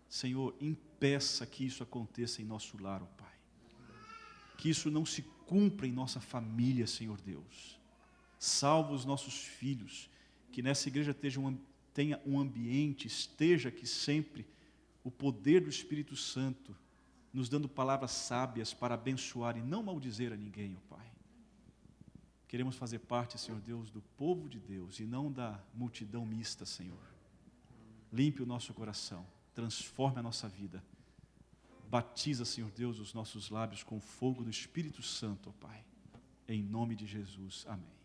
Senhor, impeça que isso aconteça em nosso lar, ó Pai. Que isso não se cumpra em nossa família, Senhor Deus. Salva os nossos filhos, que nessa igreja tenha um ambiente, esteja aqui sempre o poder do Espírito Santo, nos dando palavras sábias para abençoar e não maldizer a ninguém, ó Pai. Queremos fazer parte, Senhor Deus, do povo de Deus e não da multidão mista, Senhor. Limpe o nosso coração, transforme a nossa vida. Batiza, Senhor Deus, os nossos lábios com o fogo do Espírito Santo, ó Pai. Em nome de Jesus. Amém.